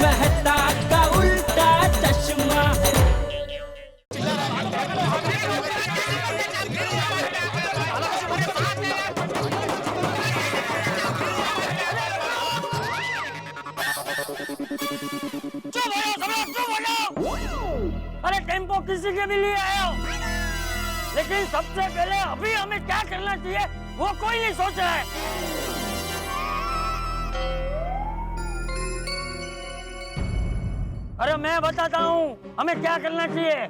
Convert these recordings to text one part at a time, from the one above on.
मेहता का उल्टा चश्मा। अरे टेम्पो किसी के भी लिए आया हो, लेकिन सबसे पहले अभी हमें क्या करना चाहिए वो कोई नहीं सोच रहा है। अरे मैं बताता हूँ हमें क्या करना चाहिए।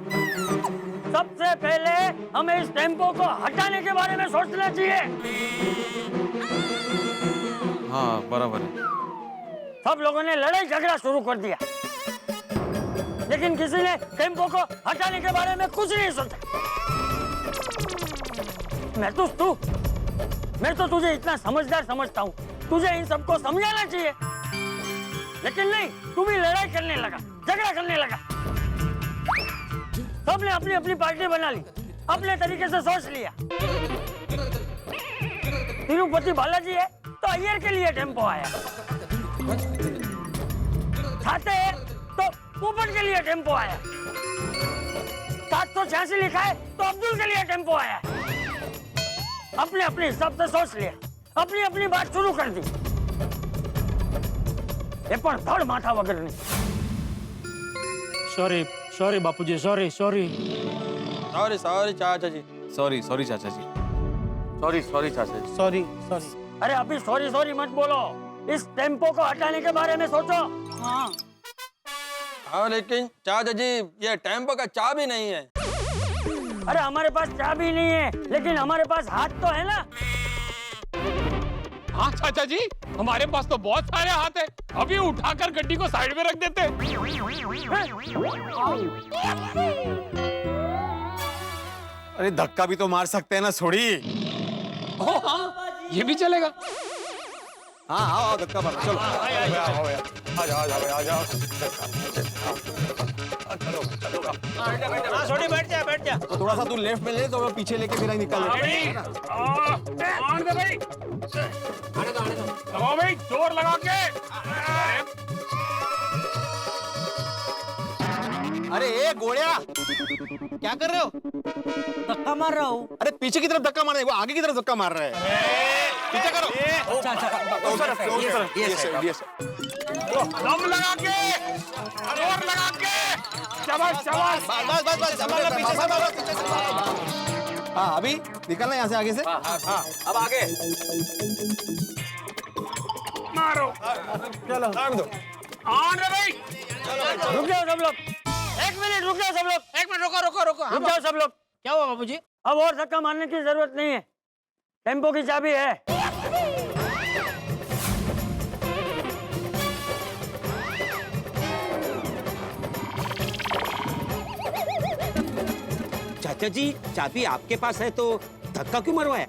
सबसे पहले हमें इस टेम्पो को हटाने के बारे में सोचना चाहिए। हाँ बराबर है। सब लोगों ने लड़ाई झगड़ा शुरू कर दिया, लेकिन किसी ने टेम्पो को हटाने के बारे में कुछ नहीं सोचा। मैं तो तुझे इतना समझदार समझता हूँ, तुझे इन सबको समझाना चाहिए, लेकिन नहीं, तू भी लड़ाई करने लगा, झगड़ा करने लगा। सबने अपनी अपनी पार्टी बना ली, अपने तरीके से सोच लिया। तिरुपति बालाजी है तो अय्यर के लिए टेम्पो आया, खाते हैं तो पोपट के लिए टेम्पो आया, 786 लिखा है तो अब्दुल के लिए टेम्पो आया। अपने अपने हिसाब से सोच लिया, अपनी अपनी बात शुरू कर दी। ये पर धड़ माथा वगर नहीं। सॉरी बापूजी, सॉरी चाचा जी, सॉरी चाचा जी, सॉरी चाचा जी, सॉरी। अरे अभी सॉरी मत बोलो, इस टेम्पो को हटाने के बारे में सोचो। हाँ लेकिन चाचा जी ये टेम्पो का चाबी नहीं है। अरे हमारे पास चाबी नहीं है, लेकिन हमारे पास हाथ तो है ना। हाँ चाचा जी, हमारे पास तो बहुत सारे हाथ हैं। अभी उठाकर गड्डी को साइड में रख देते हैं। अरे धक्का भी तो मार सकते हैं ना छोड़ी। ओ हाँ, ये भी चलेगा। हाँ आओ धक्का मार, चलो आ जाओ। हाँ छोटी बैठ जा। तो थोड़ा सा तू लेफ्ट में ले तो मैं पीछे लेके फिर निकल भाई, दबाओ भाई, जोर लगा के। अरे ए गोड़िया, क्या कर रहे हो? धक्का मार रहा हूँ। अरे पीछे की तरफ धक्का मार रहे, वो आगे की तरफ धक्का मार रहा है। पीछे करो। दम लगा के, जोर लगा के। शाबाश। बस पीछे से। हाँ अभी निकलना यहाँ से आगे से। हाँ अब आगे मारो। चलो दो। ऑन रे भाई। रुक जाओ सब लोग, 1 मिनट रुक जाओ सब लोग। 1 मिनट रुको। रुक जाओ सब लोग। क्या हुआ बापूजी? अब और धक्का मारने की जरूरत नहीं है, टेम्पो की चाबी है। चाचा जी चाबी आपके पास है तो धक्का क्यों मरवाया?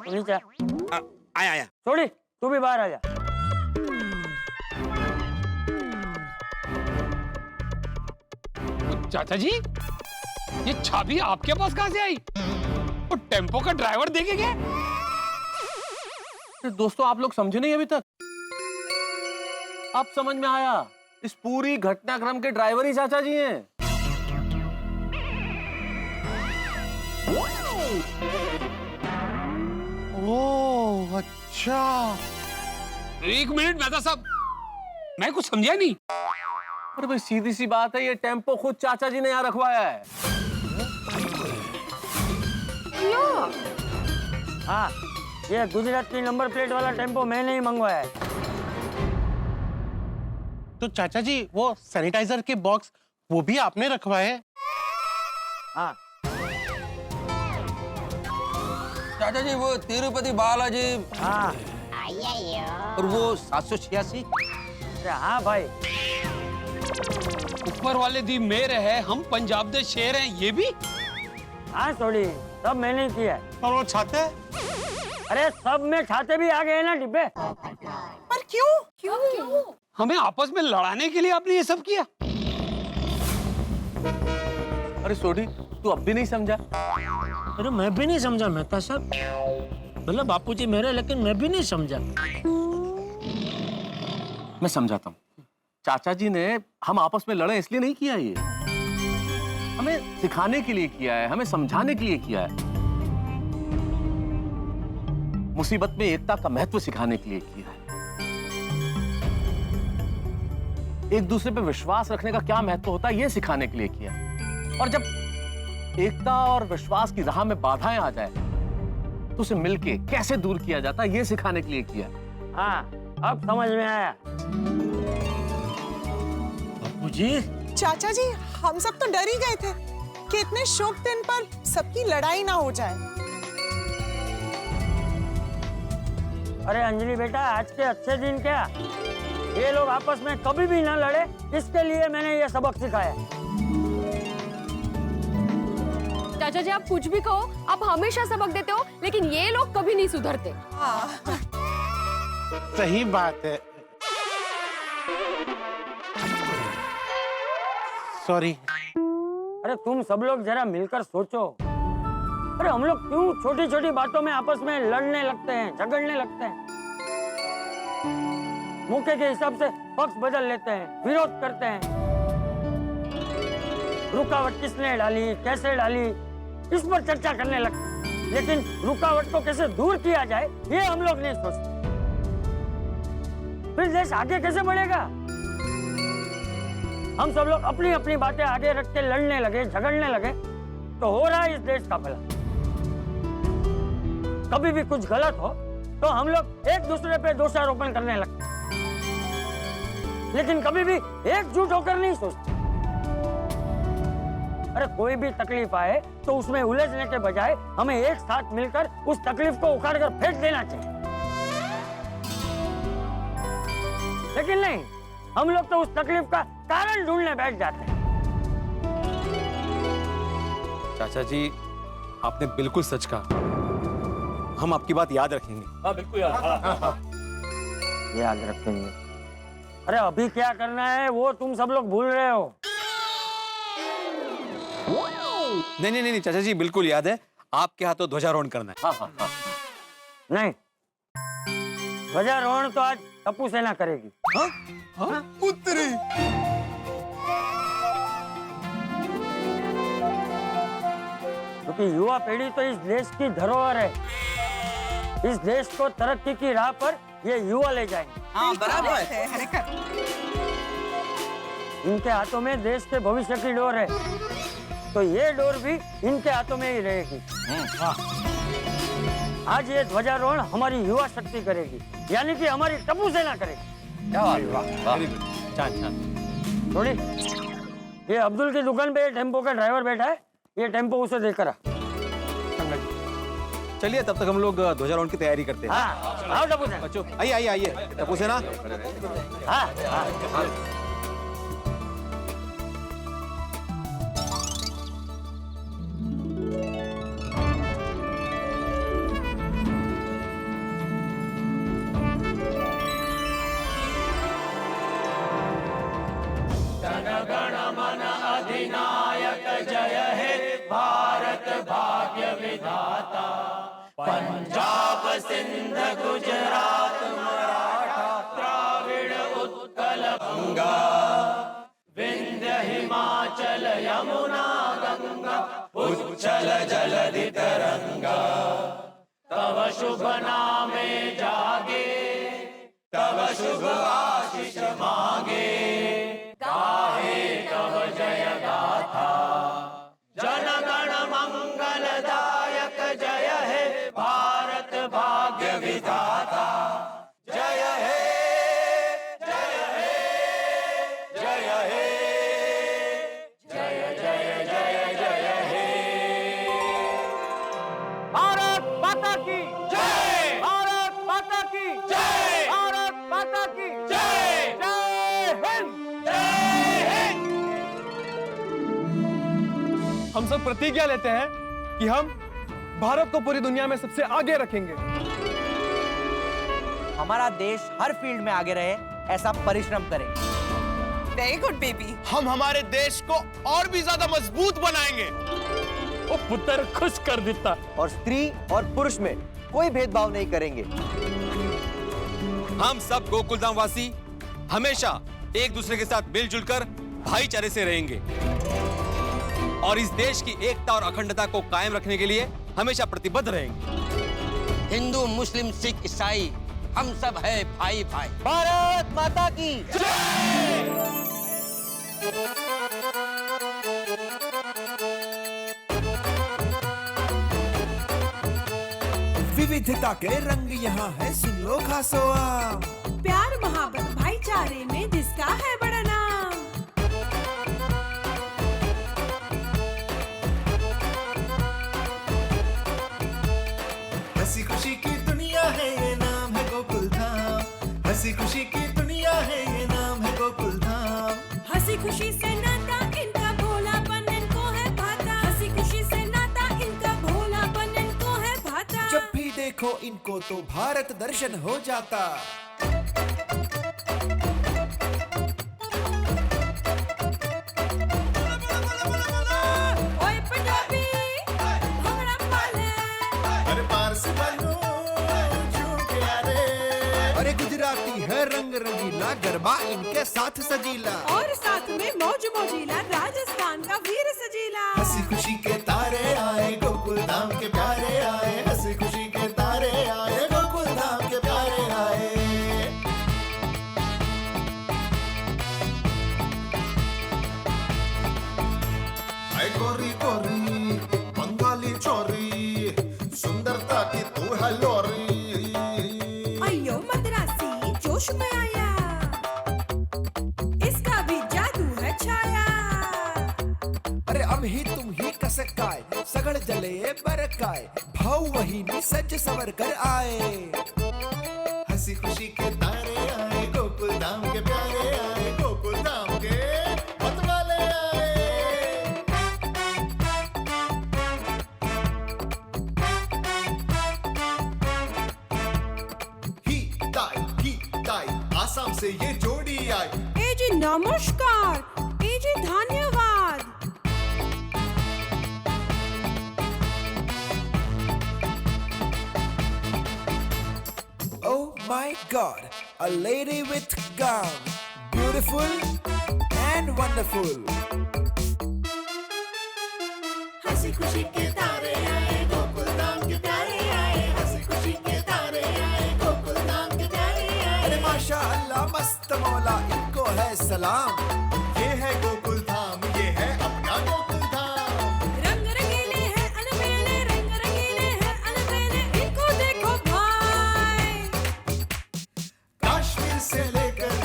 नीचे आ। आया। छोड़ी, तू भी बाहर आ जा। चाचा जी, ये चाबी आपके पास कहाँ से आई? वो टेम्पो का ड्राइवर देखे क्या? दोस्तों आप लोग समझे नहीं अभी तक? अब समझ में आया, इस पूरी घटनाक्रम के ड्राइवर ही चाचा जी हैं। ओह अच्छा। 1 मिनट मेहता साहब, मैं कुछ समझा नहीं। अरे भाई सीधी सी बात है, ये टेम्पो खुद चाचा जी ने यहाँ रखवाया है। हाँ, ये गुजरात की नंबर प्लेट वाला टेम्पो मैंने ही मंगवाया है। तो चाचा जी वो सैनिटाइजर के बॉक्स वो भी आपने रखवाए? हाँ। चाचा जी वो तिरुपति बालाजी। हाँ। और वो 786। अरे हाँ भाई। ऊपर वाले दी मेर है, हम पंजाब दे शेर हैं, ये भी? हाँ थोड़ी, सब मैंने ही किया है। और वो छाते? अरे सब में छाते भी आ गए ना डिब्बे। पर क्यों? हमें आपस में लड़ाने के लिए आपने ये सब किया? अरे सोडी, तू अब भी नहीं समझा? अरे मैं भी नहीं समझा मेहता साहब, मतलब बापूजी मेरे, लेकिन मैं भी नहीं समझा। मैं समझाता हूँ। चाचा जी ने हम आपस में लड़े इसलिए नहीं किया ये, हमें सिखाने के लिए किया है, हमें समझाने के लिए किया है, मुसीबत में एकता का महत्व सिखाने के लिए किया है, एक दूसरे पे विश्वास रखने का क्या महत्व होता है ये सिखाने के लिए किया है। और जब एकता और विश्वास की राह में बाधाएं आ जाए तो उसे मिलके कैसे दूर किया जाता है ये सिखाने के लिए किया है। हाँ, अब समझ में आया। जी चाचा जी, हम सब तो डर ही गए थे कि इतने शुभ दिन पर सबकी लड़ाई ना हो जाए। अरे अंजलि बेटा, आज के अच्छे दिन क्या, ये लोग आपस में कभी भी ना लड़े, इसके लिए मैंने ये सबक सिखाया। चाचा जी आप कुछ भी कहो, आप हमेशा सबक देते हो, लेकिन ये लोग कभी नहीं सुधरते। सही बात है। सॉरी। अरे तुम सब लोग जरा मिलकर सोचो, अरे हम लोग क्यों छोटी छोटी बातों में आपस में लड़ने लगते हैं, झगड़ने लगते हैं, मौके के हिसाब से पक्ष बदल लेते हैं, विरोध करते हैं, रुकावट किसने डाली, कैसे डाली, इस पर चर्चा करने लगते हैं। लेकिन रुकावट को कैसे दूर किया जाए ये हम लोग नहीं सोचते। फिर देश आगे कैसे बढ़ेगा? हम सब लोग अपनी अपनी बातें आगे रख के लड़ने लगे, झगड़ने लगे, तो हो रहा है इस देश का भला। कभी भी कुछ गलत हो तो हम लोग एक दूसरे पे दोषारोपण करने लगते, लेकिन कभी भी एकजुट होकर नहीं सोचते। अरे कोई भी तकलीफ आए तो उसमें उलझने के बजाय हमें एक साथ मिलकर उस तकलीफ को उखाड़ कर फेंक देना चाहिए। लेकिन नहीं, हम लोग तो उस तकलीफ का कारण ढूंढने बैठ जाते हैं। चाचा जी, आपने बिल्कुल सच कहा। हम आपकी बात याद रखेंगे। हाँ बिल्कुल यार। याद रखेंगे। अरे अभी क्या करना है वो तुम सब लोग भूल रहे हो। नहीं नहीं नहीं चाचा जी, बिल्कुल याद है। आपके हाथों ध्वजारोहण करना है। हाँ। नहीं, ध्वजारोहण तो आज टप्पू सेना करेगी। पुत्री। क्योंकि युवा पीढ़ी तो इस देश की धरोहर है। इस देश को तरक्की की राह पर ये युवा ले जाएंगे। हाँ, बराबर है। इनके हाथों में देश के भविष्य की डोर है, तो ये डोर भी इनके हाथों में ही रहेगी। आज ये ध्वजारोहण हमारी युवा शक्ति करेगी, यानी कि हमारी टप्पू सेना करेगी। क्या बात है। थोड़ी ये अब्दुल की दुकान पे ये टेम्पो का ड्राइवर बैठा है, ये टेम्पो उसे देकर आ। चलिए तब तक हम लोग ध्वजारोहण की तैयारी करते हैं। हाँ, आओ टप्पू सेना। बच्चों आइए आइए आइए, टप्पू सेना। हाँ, भारत माता की जय, भारत माता की जय, भारत माता की जय, जय हिंद, जय हिंद। हम सब प्रतिज्ञा लेते हैं कि हम भारत को पूरी दुनिया में सबसे आगे रखेंगे। हमारा देश हर फील्ड में आगे रहे, ऐसा परिश्रम करेंगे। Very good baby. हम हमारे देश को और भी ज्यादा मजबूत बनाएंगे। वो पुत्र खुश कर देता। और स्त्री और पुरुष में कोई भेदभाव नहीं करेंगे। हम सब गोकुलधाम वासी हमेशा एक दूसरे के साथ मिलजुल कर भाईचारे से रहेंगे और इस देश की एकता और अखंडता को कायम रखने के लिए हमेशा प्रतिबद्ध रहेंगे। हिंदू, मुस्लिम, सिख, ईसाई, हम सब है भाई भाई। भारत माता की विविधता के रंग यहाँ है, सुन लो खासो आम। प्यार मोहब्बत भाईचारे में जिसका है बड़ा नाम। हंसी खुशी की दुनिया है, ये नाम है गोकुल धाम। हंसी खुशी की दुनिया है, ये नाम है गोकुल धाम। हंसी खुशी से नाता इनका भोलापन इनको है भाता। हंसी खुशी से नाता इनका भोलापन इनको है भाता। जब भी देखो इनको तो भारत दर्शन हो जाता। ओए पंजाबी भंगड़ा पाले। अरे पारसी बनो झूठे यारे। अरे गुजराती है रंग रंगीला, गरबा इनके साथ सजीला। और साथ में मौज मौजीला, राजस्थान का वीर सजीला। हंसी खुशी के तारे आए, गोकुल धाम के प्यारे आए। हंसी खुशी के तारे आए, गोकुल धाम के प्यारे आए। ऐ गोरी गोरी बंगाली चोरी, सुंदरता की तू है लोरी। अयो मद्रासी जोश में आया, इसका भी जादू है छाया। अरे अब ही तुम ही कसकाए, सगड़ जले बरकाए। भाव वही नी सज सवर कर आए। हंसी खुशी के तारे आए, गोकुल धाम के प्यारे आए। गोकुल धाम के मतवाले आए। ही ताई आसाम से ये जोड़ी आई। ए जी नमस्कार, ए जी धन्यवाद। Oh my God, a lady with gown, beautiful and wonderful. हंसी खुशी के तारे आए, गोकुल धाम के प्यारे आए। हंसी खुशी के तारे आए, गोकुल धाम के प्यारे आए। अरे माशाअल्लाह मस्त मौला, इनको है सलाम। ये है गोकुल धाम, ये है अपना गोकुल धाम। रंग रंगीले हैं अलबेले, रंग रंगीले हैं अलबेले, इनको देखो भाई। कश्मीर से लेकर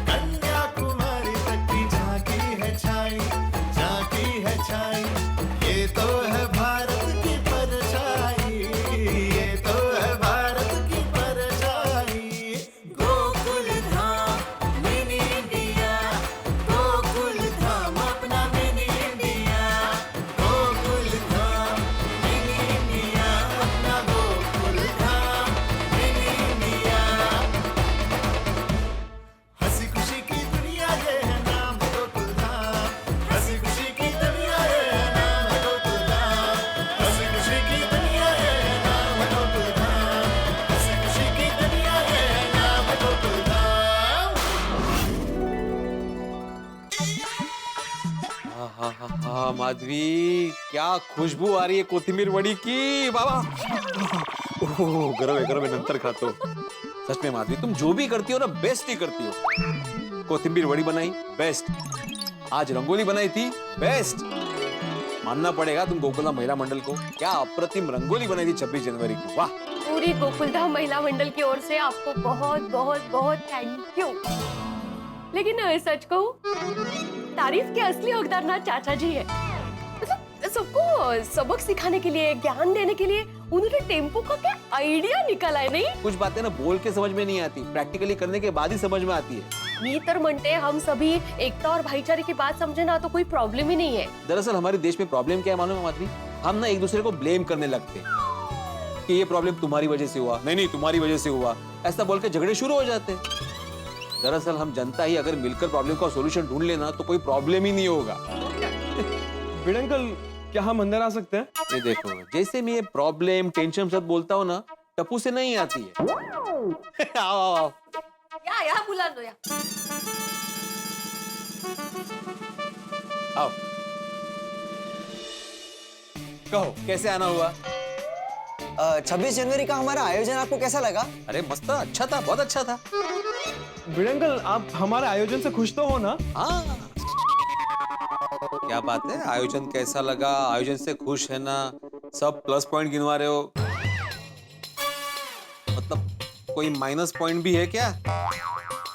कन्याकुमारी तक की झांकी है छाई, झांकी है छाई। ये तो है भारत की परछाई, ये तो है भारत की परछाई। गोकुल धाम मिनी इंडिया, गोकुल धाम अपना mini India. Gokul Dham mini India, अपना गोकुल धाम मिनी इंडिया। हंसी खुशी की दुनिया ये है नाम है गोकुल धाम। हंसी खुशी की दुनिया ये है नाम है गोकुल धाम। हंसी खुशी की दुनिया ये है नाम है गोकुल धाम। हंसी खुशी की दुनिया ये है नाम है गोकुल धाम। हाँ माधवी, क्या खुशबू आ रही है कोथिंबीर वड़ी की। बाबा ओह गरम है नंतर खातो। सच में माधवी, तुम जो भी करती हो ना बेस्ट ही करती हो। कोथिंबीर वड़ी बनाई बेस्ट, आज रंगोली बनाई थी बेस्ट। मानना पड़ेगा तुम गोकुलधाम महिला मंडल को, क्या अप्रतिम रंगोली बनाई थी 26 जनवरी को। वाह। पूरी गोकुलधाम महिला मंडल की ओर से आपको बहुत बहुत बहुत थैंक यू। लेकिन सच कहूं, तारीफ के असली हकदार ना चाचा जी है। मतलब सबको सबक सिखाने के लिए, ज्ञान देने के लिए उन्होंने टेम्पो का क्या आइडिया निकाला है। नहीं, कुछ बातें ना बोल के समझ में नहीं आती, प्रैक्टिकली करने के बाद ही समझ में आती है। मी तर म्हणते हम सभी एकता और भाईचारे की बात समझे ना तो कोई प्रॉब्लम ही नहीं है। दरअसल हमारे देश में प्रॉब्लम क्या है मालूम है माधवी? हम ना एक दूसरे को ब्लेम करने लगते हैं कि ये प्रॉब्लम तुम्हारी वजह से हुआ, नहीं तुम्हारी वजह से हुआ, ऐसा बोल के झगड़े शुरू हो जाते हैं। दरअसल हम जनता ही अगर मिलकर प्रॉब्लम का सॉल्यूशन ढूंढ लेना तो कोई प्रॉब्लम ही नहीं होगा। भिड़ अंकल, क्या हम अंदर आ सकते हैं? ये देखो, जैसे मैं ये प्रॉब्लम टेंशन सब बोलता हूँ ना, टप्पू से नहीं आती है। आओ आओ आओ। या या बुला लो या। आओ, कहो कैसे आना हुआ? 26 जनवरी का हमारा आयोजन आपको कैसा लगा? अरे मस्त था, अच्छा था, बहुत अच्छा था। भिड़े अंकल, आप हमारे आयोजन से खुश तो हो ना? हाँ, क्या बात है, आयोजन कैसा लगा, आयोजन से खुश है ना, सब प्लस पॉइंट गिनवा रहे हो। मतलब कोई माइनस पॉइंट भी है क्या?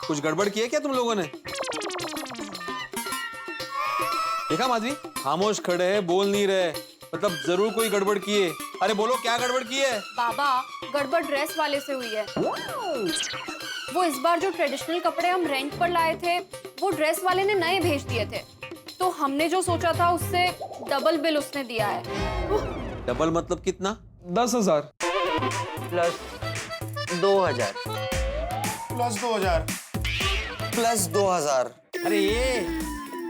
कुछ गड़बड़ की है क्या तुम लोगों ने? देखा माधवी, खामोश खड़े हैं, बोल नहीं रहे, मतलब जरूर कोई गड़बड़ की है। अरे बोलो, क्या गड़बड़ की है? बाबा, गड़बड़ ड्रेस वाले से हुई है। वो इस बार जो ट्रेडिशनल कपड़े हम रेंट पर लाए थे, वो ड्रेस वाले ने नए भेज दिए थे, तो हमने जो सोचा था उससे डबल बिल उसने दिया है। डबल मतलब कितना? 10,000 प्लस 2,000 प्लस 2,000 प्लस 2,000। अरे ये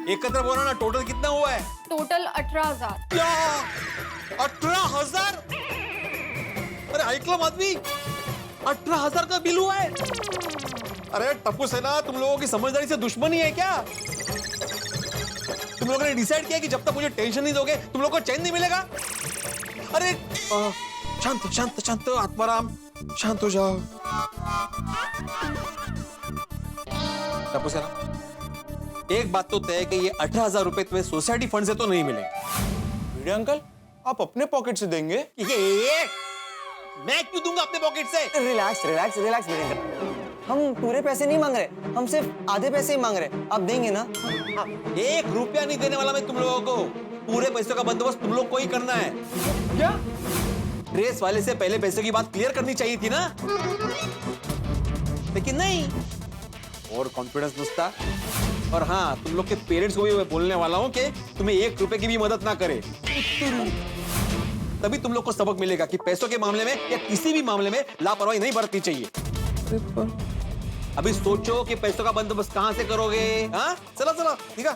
एकत्र बोलो ना, टोटल कितना हुआ है? टोटल 18,000। क्या 18,000? अरे ऐकलं माधवी, 18,000 का बिल हुआ है। अरे टप्पू सेना, तुम लोगों की समझदारी से दुश्मनी है क्या? तुम लोगों ने डिसाइड किया कि जब तक मुझे टेंशन नहीं दोगे तुम लोगों को चैन नहीं मिलेगा? अरे शांत शांत शांत, आत्माराम, शांत हो जाओ। टप्पू सेना, एक बात तो तय है कि ये 18,000 रुपए तुम्हें सोसाइटी फंड से तो नहीं मिलेंगे। भिड़े अंकल, आप अपने पॉकेट से देंगे? ये मैं क्यों दूंगा अपने पॉकेट से? रिलैक्स रिलैक्स रिलैक्स वीरेंद्र, हम पूरे पैसे नहीं मांग रहे, हम सिर्फ आधे पैसे ही मांग रहे। आप देंगे ना? 1 रुपया नहीं देने वाला मैं तुम लोगों को। पूरे पैसों का बंदोबस्त तुम लोग को ही करना है। क्या? ड्रेस वाले से पहले पैसों की बात क्लियर करनी चाहिए थी ना, लेकिन नहीं। और कॉन्फिडेंस नुस्ता। और हाँ, तुम लोग के पेरेंट्स को भी मैं बोलने वाला हूँ कि तुम्हें 1 रुपए की भी मदद ना करे। तभी तुम लोग को सबक मिलेगा कि पैसों के मामले में या किसी भी मामले में लापरवाही नहीं बरतनी चाहिए। अभी सोचो कि पैसों का बंदोबस्त कहां से करोगे? हाँ, चलो चलो, ठीक है।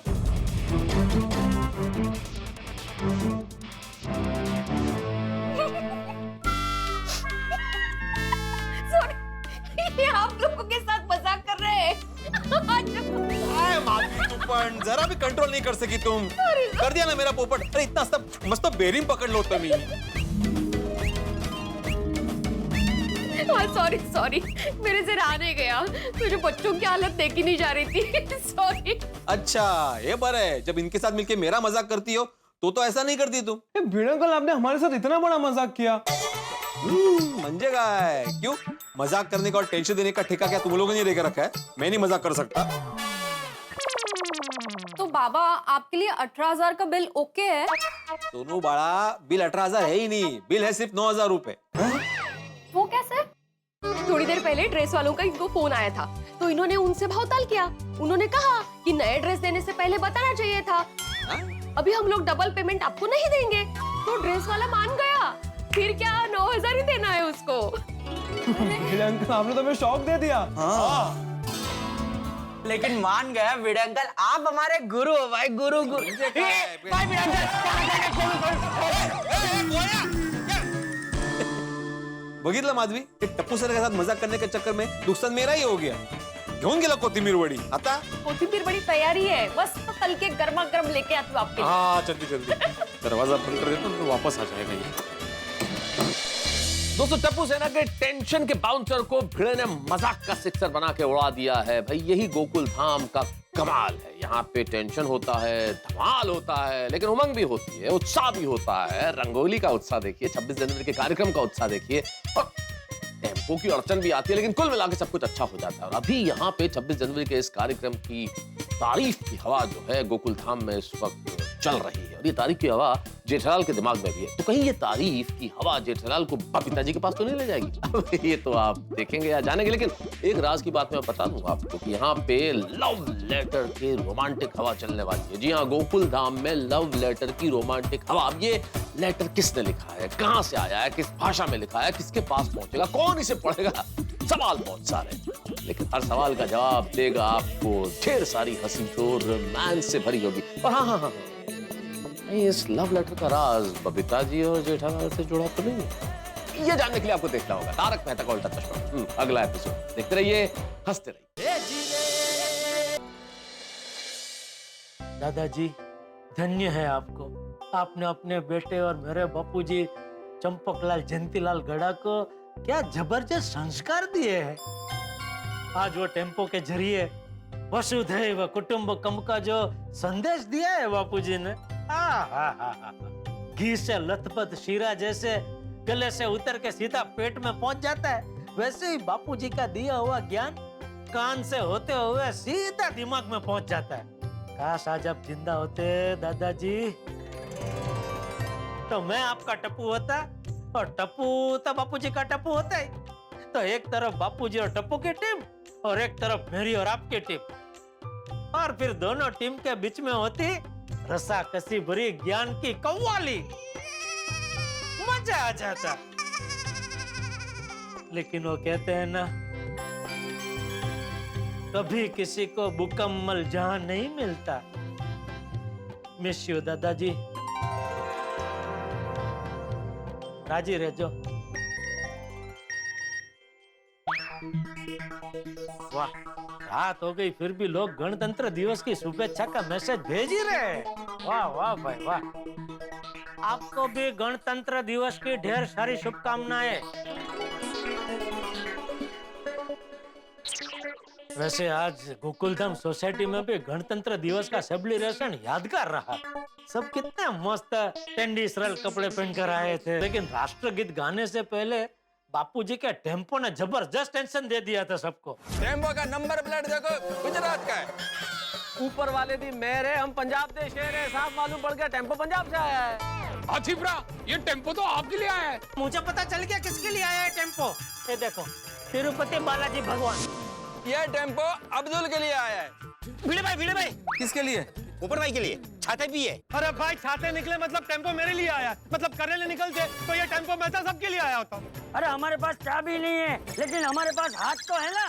सॉरी, ये आप लोगों के साथ मजाक कर रहे हैं। पण जरा भी कंट्रोल नहीं कर सकी तुम। कर दिया ना मेरा पोपट। अरे इतना सब मस्त बेरिंग पकड़ लो तुम। सॉरी सॉरी, मेरे से रहा नहीं गया, मुझे बच्चों की हालत देखी नहीं जा रही थी। सॉरी। अच्छा, ये पर है, जब इनके साथ मिलके मेरा मजाक करती हो तो ऐसा नहीं करती तुम। भिड़े अंकल, आपने हमारे साथ इतना बड़ा मजाक किया। मंजेगा है क्यों? मजाक करने का और टेंशन देने का ठेका क्या तुम लोगों ने लेकर रखा है? मैं नहीं मजाक कर सकता। तो बाबा, आपके लिए 18,000 का बिल ओके है? दोनों बड़ा बिल 18,000 है ही नहीं, बिल है सिर्फ 9,000 रुपए। वो कैसे? थोड़ी देर पहले ड्रेस वालों का इनको फोन आया था, तो इन्होंने उनसे भावताल किया। उन्होंने कहा कि नए ड्रेस देने से पहले बताना चाहिए था। अभी हम लोग डबल पेमेंट आपको नहीं देंगे। तो ड्रेस वाला मान गया। फिर क्या 9,000 ही देना है उसको? भिड़े अंकल, आपने तो हमें शॉक दे दिया। हाँ। लेकिन मान गया वीडे अंकल, आप हमारे गुरु हो भाई, गुरु गुरु। भाई वीडे बघितलं माधवी, ते टप्पू सर के साथ मजाक करने के चक्कर में नुकसान मेरा ही हो गया। घेऊन गेला कोथिंबीर वडी। आता कोथिंबीर बड़ी तैयारी है, बस तो तल के गर्मा गर्म लेके आती हूँ आपके लिए। हाँ, जल्दी जल्दी दरवाजा बंद कर देता हूँ तो वापस आ जाएगा ये। दोस्तों, टप्पू सेना के टेंशन के बाउंसर को भिड़े ने मजाक का सिक्सर बना के उड़ा दिया है। भाई, यही गोकुल धाम का कमाल है। यहाँ पे टेंशन होता है, धमाल होता है, लेकिन उमंग भी होती है, उत्साह भी होता है। रंगोली का उत्साह देखिए, 26 जनवरी के कार्यक्रम का उत्साह देखिए, और टेम्पो की अड़चन भी आती है, लेकिन कुल मिलाकर सब कुछ अच्छा हो जाता है। और अभी यहाँ पे 26 जनवरी के इस कार्यक्रम की तारीफ की हवा जो है गोकुल धाम में इस वक्त चल रही है। और ये तारीफ की हवा जेठालाल के दिमाग में भी है। तो कहीं ये तारीफ की हवा जेठालाल को बबीता जी के पास तो नहीं ले जाएगी? अब ये तो आप देखेंगे या जानेंगे, लेकिन एक राज की बात मैं बता दूंगा आपको कि यहाँ पे लव लेटर की रोमांटिक हवा चलने वाली है। जी हाँ, गोकुल धाम में लव लेटर की रोमांटिक हवा। अब ये लेटर किसने लिखा है, कहाँ से आया है, किस भाषा में लिखा है, किसके पास पहुंचेगा, कौन इसे पढ़ेगा, सवाल बहुत सारे, लेकिन हर सवाल का जवाब देगा आपको ढेर सारी हंसी जो रोमांस से भरी होगी। और हाँ, इस लव लेटर का राज बबीता जी और जेठालाल से जुड़ा तो नहीं है? ये जानने के लिए आपको देखना होगा तारक मेहता का उल्टा चश्मा। अगला एपिसोड देखते रहिए, हंसते रहिए। दादाजी धन्य है आपको, आपने अपने बेटे और मेरे बापूजी चंपकलाल जयंतीलाल गड़ा को क्या जबरदस्त संस्कार दिए हैं। आज वो टेम्पो के जरिए वसुधैव कुटुंबकम का जो संदेश दिया है बापूजी ने, घी से लथपथ शीरा जैसे गले से उतर के सीधा पेट में पहुंच जाता है, वैसे ही बापूजी का दिया हुआ ज्ञान कान से होते हुए सीधा दिमाग में पहुंच जाता है। काश आज आप जिंदा होते दादाजी, तो मैं आपका टप्पू होता और टप्पू तो बापूजी का टप्पू होता ही। तो एक तरफ बापूजी और टप्पू की टीम और एक तरफ मेरी और आपकी टीम, और फिर दोनों टीम के बीच में होती रसा कसी भरी ज्ञान की कव्वाली, मजा आ जाता। लेकिन वो कहते हैं ना, कभी किसी को मुकम्मल जहां नहीं मिलता। मिस यू दादाजी, राजी रहो। वाह, रात हो गई फिर भी लोग गणतंत्र दिवस की शुभेच्छा का मैसेज भेज ही रहे हैं। वाह वाह भाई वाह, आपको भी गणतंत्र दिवस की ढेर सारी शुभकामनाएं। वैसे आज गोकुलधाम सोसाइटी में भी गणतंत्र दिवस का सेलिब्रेशन यादगार रहा। सब कितने मस्त ट्रेडिशनल कपड़े पहनकर आए थे, लेकिन राष्ट्रगीत गाने से पहले बापूजी के टेम्पो ने जबरदस्त टेंशन दे दिया था सबको। टेम्पो का नंबर प्लेट देखो, गुजरात का है। ऊपर वाले दी मेहर है, हम पंजाब दे शेर है, साफ मालूम पड़ गया टेम्पो पंजाब से आया है। आसिफरा, ये टेम्पो तो आपके लिए आया है। मुझे पता चल गया किसके लिए आया है टेम्पो। ये देखो, तिरुपति बालाजी भगवान। ये टेम्पो अब्दुल के लिए आया है। भिड़े भाई किसके लिए? ऊपर भाई के लिए छाते भी है। अरे भाई, छाते निकले मतलब टेम्पो मेरे लिए आया, मतलब करेले निकलते तो ये टेम्पो मैं सबके लिए आया होता। अरे हमारे पास चाबी नहीं है, लेकिन हमारे पास हाथ तो है ना।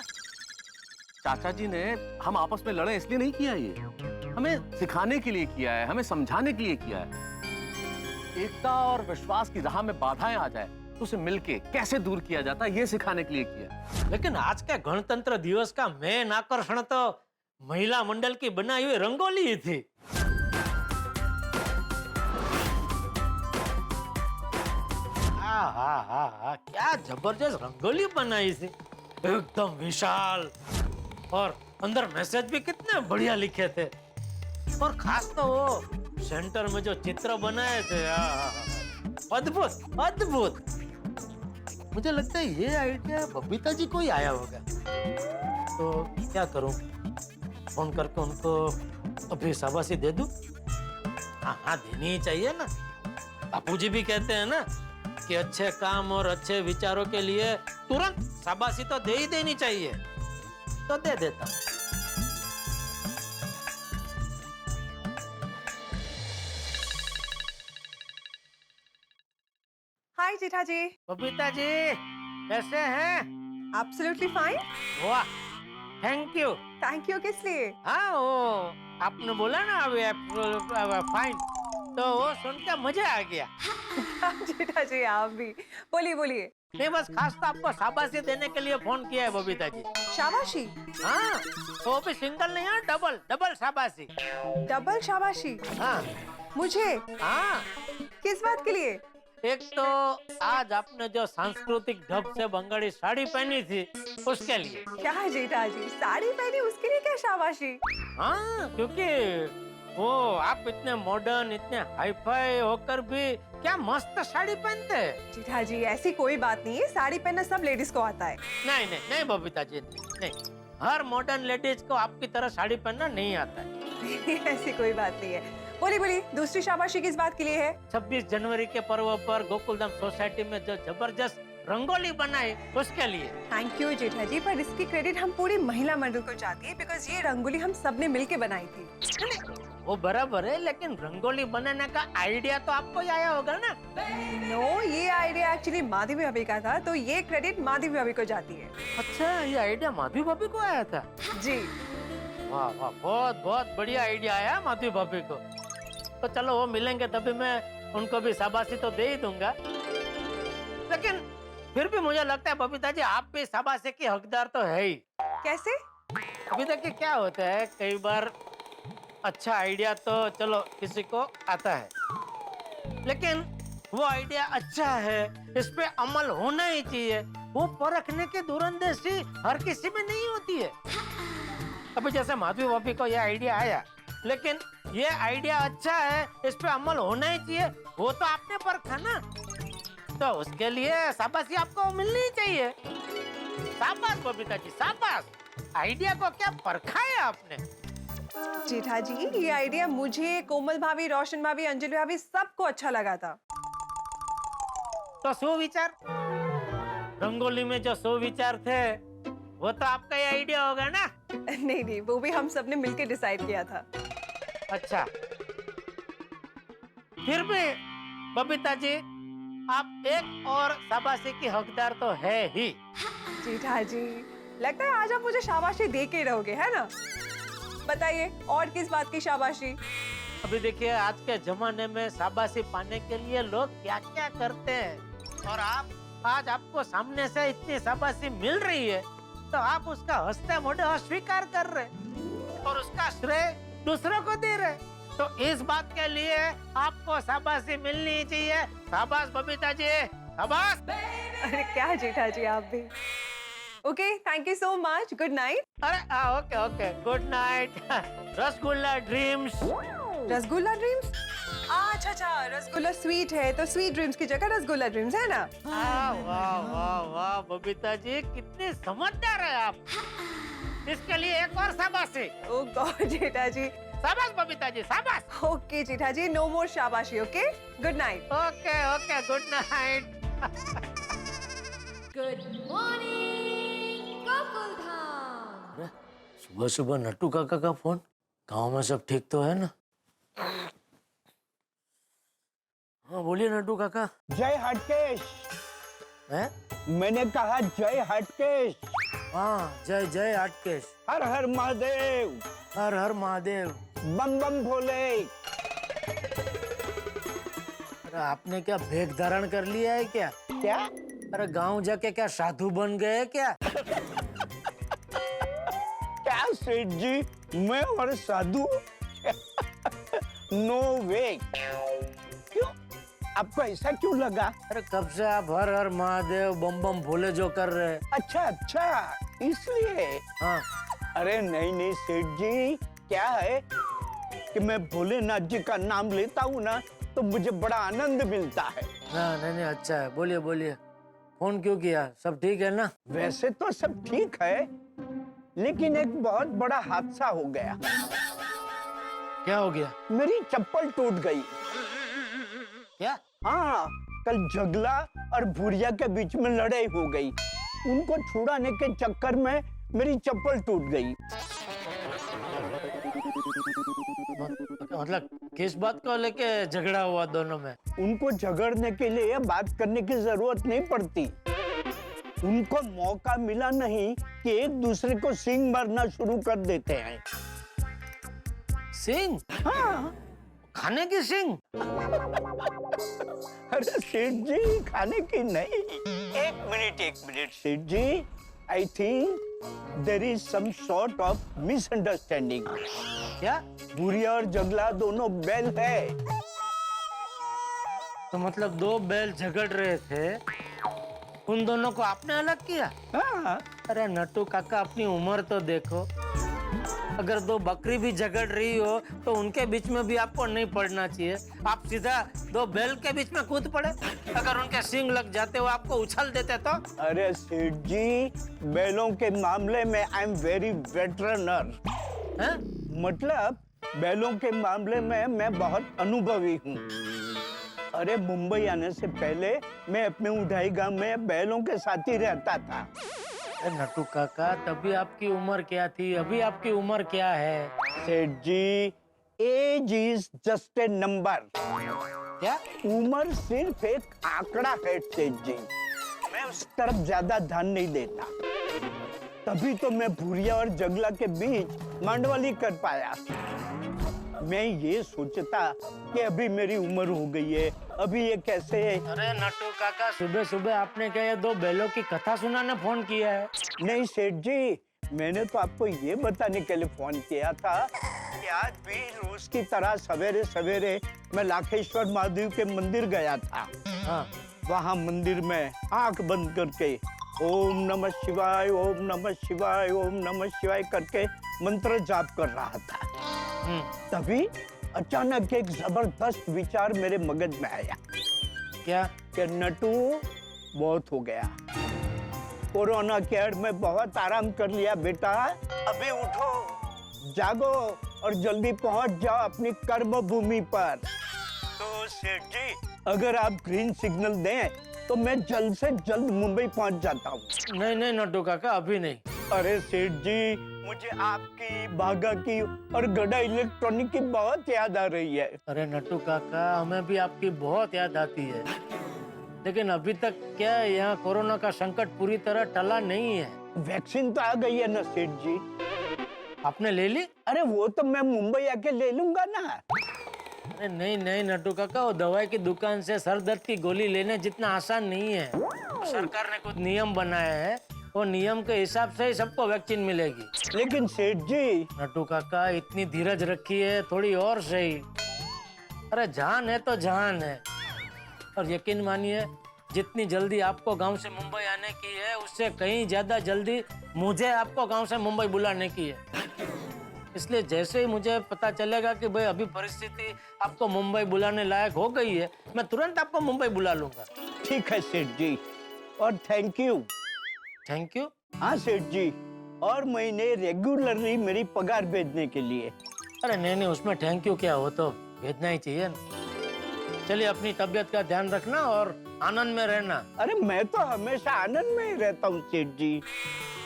चाचा जी ने हम आपस में लड़े इसलिए नहीं किया, ये हमें सिखाने के लिए किया है, हमें समझाने के लिए किया है। एकता और विश्वास की राह में बाधाएं आ जाए तो उसे मिलके कैसे दूर किया जाता है, ये सिखाने के लिए किया। लेकिन आज के गणतंत्र दिवस का मेन आकर्षण तो महिला मंडल की बनाई हुई रंगोली ही थी। क्या जबरदस्त रंगोली बनाई थी, एकदम विशाल, और अंदर मैसेज भी कितने बढ़िया लिखे थे। और खास तो वो सेंटर में जो चित्र बनाए थे, अद्भुत अद्भुत। मुझे लगता है ये आइडिया बबीता जी को ही आया होगा। तो क्या करूं, फोन करके उनको अभी शाबाशी दे दूं? हाँ, देनी ही चाहिए ना। बापूजी भी कहते हैं ना कि अच्छे काम और अच्छे विचारों के लिए तुरंत शाबाशी तो दे ही देनी चाहिए। तो दे देता हूं। हाय जेठा जी। बबीता जी कैसे हैं? Absolutely fine. वाह, थैंक यू। थैंक यू किस लिए? हाँ, वो आपने बोला ना अभी फाइन, तो वो सुन के मजा आ गया। जेठा जी आप भी बोलिए बोलिए। नहीं, बस खास तो आपको शाबाशी देने के लिए फोन किया है बबीता जी। शाबाशी? हाँ, वो भी सिंगल नहीं है, डबल डबल शाबाशी। डबल शाबाशी? हाँ। मुझे? हाँ। किस बात के लिए? एक तो आज आपने जो सांस्कृतिक ढंग से बंगाली साड़ी पहनी थी, उसके लिए। क्या है जेठा जी, साड़ी पहनी उसके लिए क्या शाबाशी? हाँ, क्योंकि वो आप इतने मॉडर्न, इतने हाईफाई होकर भी क्या मस्त साड़ी पहनते हैं। जेठा जी ऐसी कोई बात नहीं है, साड़ी पहनना सब लेडीज को आता है। नहीं नहीं नहीं बबीता जी, नहीं, हर मॉडर्न लेडीज को आपकी तरह साड़ी पहनना नहीं आता है। ऐसी कोई बात नहीं है। बोली बोली, दूसरी शाबाशी किस बात के लिए है? 26 जनवरी के पर्व पर गोकुलधाम सोसाइटी में जो जबरदस्त रंगोली बनाई, उसके लिए। थैंक यू जेठा जी, पर इसकी क्रेडिट हम पूरी महिला मंडल को जाती है, बिकॉज ये रंगोली हम सबने मिलके बनाई थी। वो बराबर है, लेकिन रंगोली बनाने का आइडिया तो आपको ही आया होगा ना? नो, ये आइडिया एक्चुअली माधवी भाभी का था, तो ये क्रेडिट माधवी भाभी को जाती है। अच्छा, ये आइडिया माधवी भाभी को आया था? जी। वाह वाह, बहुत बहुत बढ़िया आइडिया आया माधवी भाभी को। तो चलो, वो मिलेंगे तभी मैं उनको भी शाबाशी तो दे ही दूंगा। लेकिन फिर भी मुझे लगता है बबीता जी, आप भी शाबाशी की हकदार तो है ही। कैसे? अभी तक क्या होता है, कई बार अच्छा आइडिया तो चलो किसी को आता है, लेकिन वो आइडिया अच्छा है, इस पे अमल होना ही चाहिए। वो परखने की दूरंदेशी हर किसी में नहीं होती है। अभी जैसे माधवी भाभी को ये आइडिया आया, लेकिन ये आइडिया अच्छा है, इस पे अमल होना ही चाहिए, वो तो आपने परखा ना, तो उसके लिए शाबाशी आपको मिलनी ही चाहिए। शाबाश बबीता जी, शाबाश। आइडिया को क्या परखा है आपने। जेठा जी, ये आइडिया मुझे, कोमल भाभी, रोशन भाभी, अंजलि भाभी सबको अच्छा लगा था। तो सुविचार, रंगोली में जो सुविचार थे वो तो आपका ही आइडिया होगा ना। नहीं नहीं, वो भी हम सबने मिलकर डिसाइड किया था। अच्छा, फिर भी बबीता जी आप एक और शाबाशी की हकदार तो है ही। जेठा जी, लगता है आज आप मुझे शाबाशी दे के रहोगे, है ना? बताइए और किस बात की शाबाशी? अभी देखिए, आज के जमाने में शाबाशी पाने के लिए लोग क्या क्या करते हैं, और आज आपको सामने से इतनी शाबाशी मिल रही है, तो आप उसका हंसते मोटे अस्वीकार कर रहे और उसका श्रेय दूसरों को दे रहे। तो इस बात के लिए आपको शाबाशी मिलनी चाहिए। शाबाश बबीता जी, शाबाश। अरे क्या जेठा जी, आप भी। Okay, thank you so much, good night. अरे okay okay, good night. Rasgulla dreams. Rasgulla dreams? अच्छा अच्छा, रसगुल्ला स्वीट है तो स्वीट ड्रीम्स की जगह रसगुल्ला ड्रीम्स है ना? वाह वाह वाह बबीता जी, कितने समझदार है आप। इसके लिए एक और शाबाशी। ओह गॉड जेठा जी। शाबाश बबीता जी, शाबाश। ओके जेठा जी, नो मोर शाबाशी। Okay, good night. Okay okay, good night. Good morning Gokuldham. सुबह सुबह नट्टू काका का फोन। गांव में सब ठीक तो है ना? हाँ बोलिए नट्टू काका। जय हटकेश। हैं? मैंने कहा जय हटकेश। हाँ, जय जय हटकेश। हर हर महादेव। हर हर महादेव। बम बम भोले। अरे आपने क्या भेष धारण कर लिया है क्या? क्या? अरे गांव जाके क्या साधु बन गए क्या? क्या सेठ जी, मैं और साधु? नो वे। क्यों? आपको ऐसा क्यों लगा? अरे कब से आप हर हर महादेव बम बम भोले जो कर रहे हैं। अच्छा अच्छा, इसलिए। हाँ। अरे नहीं नहीं सेठ जी, क्या है कि मैं भोलेनाथ जी का नाम लेता हूँ ना, तो मुझे बड़ा आनंद मिलता है। नहीं नहीं, अच्छा है, बोलिए बोलिए। फोन क्यों किया? सब ठीक है ना? वैसे तो सब ठीक है, लेकिन एक बहुत बड़ा हादसा हो गया। क्या हो गया? मेरी चप्पल टूट गई। क्या? हाँ, कल जगला और भूरिया के बीच में लड़ाई हो गई। उनको छुड़ाने के चक्कर में मेरी चप्पल टूट गई। मतलब किस बात को लेके झगड़ा हुआ दोनों में? उनको झगड़ने के लिए बात करने की जरूरत नहीं पड़ती। उनको मौका मिला नहीं कि एक दूसरे को सींग मारना शुरू कर देते हैं। सींग? हाँ। खाने की सींग? अरे सेठ जी, खाने की नहीं। एक minute Seth ji, I think there is some sort of misunderstanding. क्या? भूरिया और जगला दोनों बैल है। तो मतलब दो बैल झगड़ रहे थे, उन दोनों को आपने अलग किया? हाँ। अरे नट्टू काका, अपनी उम्र तो देखो। अगर दो बकरी भी झगड़ रही हो तो उनके बीच में भी आपको नहीं पड़ना चाहिए। आप सीधा दो बैल के बीच में कूद पड़े। अगर उनके सींग लग जाते हो, आपको उछल देते तो? अरे सेठ जी, बैलों के मामले में आई एम वेरी वेटरनर। मतलब बैलों के मामले में मैं बहुत अनुभवी हूँ। अरे मुंबई आने से पहले मैं अपने उठाई गांव में बैलों के साथ ही रहता था। नट्टू काका, तभी आपकी उम्र क्या थी, अभी आपकी उम्र क्या है? Seth ji, age is just a number. क्या? उम्र सिर्फ एक आंकड़ा है सेठ जी। मैं उस तरफ ज्यादा ध्यान नहीं देता। तभी तो मैं भूरिया और जगला के बीच मांडवाली कर पाया। मैं ये सोचता कि अभी मेरी उम्र हो गई है, अभी ये कैसे है। अरे नट्टू काका, सुबह सुबह आपने क्या ये दो बैलों की कथा सुनाने फोन किया है? नहीं सेठ जी, मैंने तो आपको ये बताने के लिए फोन किया था कि आज भी रोज की तरह सवेरे सवेरे मैं लाखेश्वर महादेव के मंदिर गया था। हाँ। वहां मंदिर में आंख बंद करके ओम नमः शिवाय, ओम नमः शिवाय, ओम नमः शिवाय करके मंत्र जाप कर रहा था। तभी अचानक एक जबरदस्त विचार मेरे मगज में आया। क्या? कि नटू बहुत हो गया, कोरोना केयर में बहुत आराम कर लिया बेटा, अभी उठो, जागो और जल्दी पहुंच जाओ अपनी कर्म भूमि पर। तो सेठ जी, अगर आप ग्रीन सिग्नल दें तो मैं जल्द से जल्द मुंबई पहुंच जाता हूँ। नहीं नहीं नट्टू काका, अभी नहीं। अरे सेठ जी, मुझे आपकी, बागा की और गड़ा इलेक्ट्रॉनिक की बहुत याद आ रही है। अरे नट्टू काका, हमें भी आपकी बहुत याद आती है, लेकिन अभी तक क्या है, यहाँ कोरोना का संकट पूरी तरह टला नहीं है। वैक्सीन तो आ गई है ना सेठ जी? आपने ले ली? अरे वो तो मैं मुंबई आके ले लूंगा ना। अरे नहीं नहीं नट्टू काका, वो दवाई की दुकान से सर दर्द की गोली लेने जितना आसान नहीं है। सरकार ने कुछ नियम बनाए हैं, वो नियम के हिसाब से ही सबको वैक्सीन मिलेगी। लेकिन सेठ जी, नट्टू काका इतनी धीरज रखिए, थोड़ी और सही। अरे जान है तो जान है, और यकीन मानिए जितनी जल्दी आपको गांव से मुंबई आने की है, उससे कहीं ज्यादा जल्दी मुझे आपको गांव से मुंबई बुलाने की है। इसलिए जैसे ही मुझे पता चलेगा कि भाई अभी परिस्थिति आपको मुंबई बुलाने लायक हो गई है, मैं तुरंत आपको मुंबई बुला लूंगा। ठीक है सेठ जी, और थैंक यू। Thank you? हाँ सेठ जी, और महीने रेगुलरली मेरी पगार भेजने के लिए। अरे नहीं नहीं, उसमें थैंक यू क्या, वो तो भेजना ही चाहिए ना। चलिए अपनी तबीयत का ध्यान रखना और आनंद में रहना। अरे मैं तो हमेशा आनंद में ही रहता हूँ सेठ जी,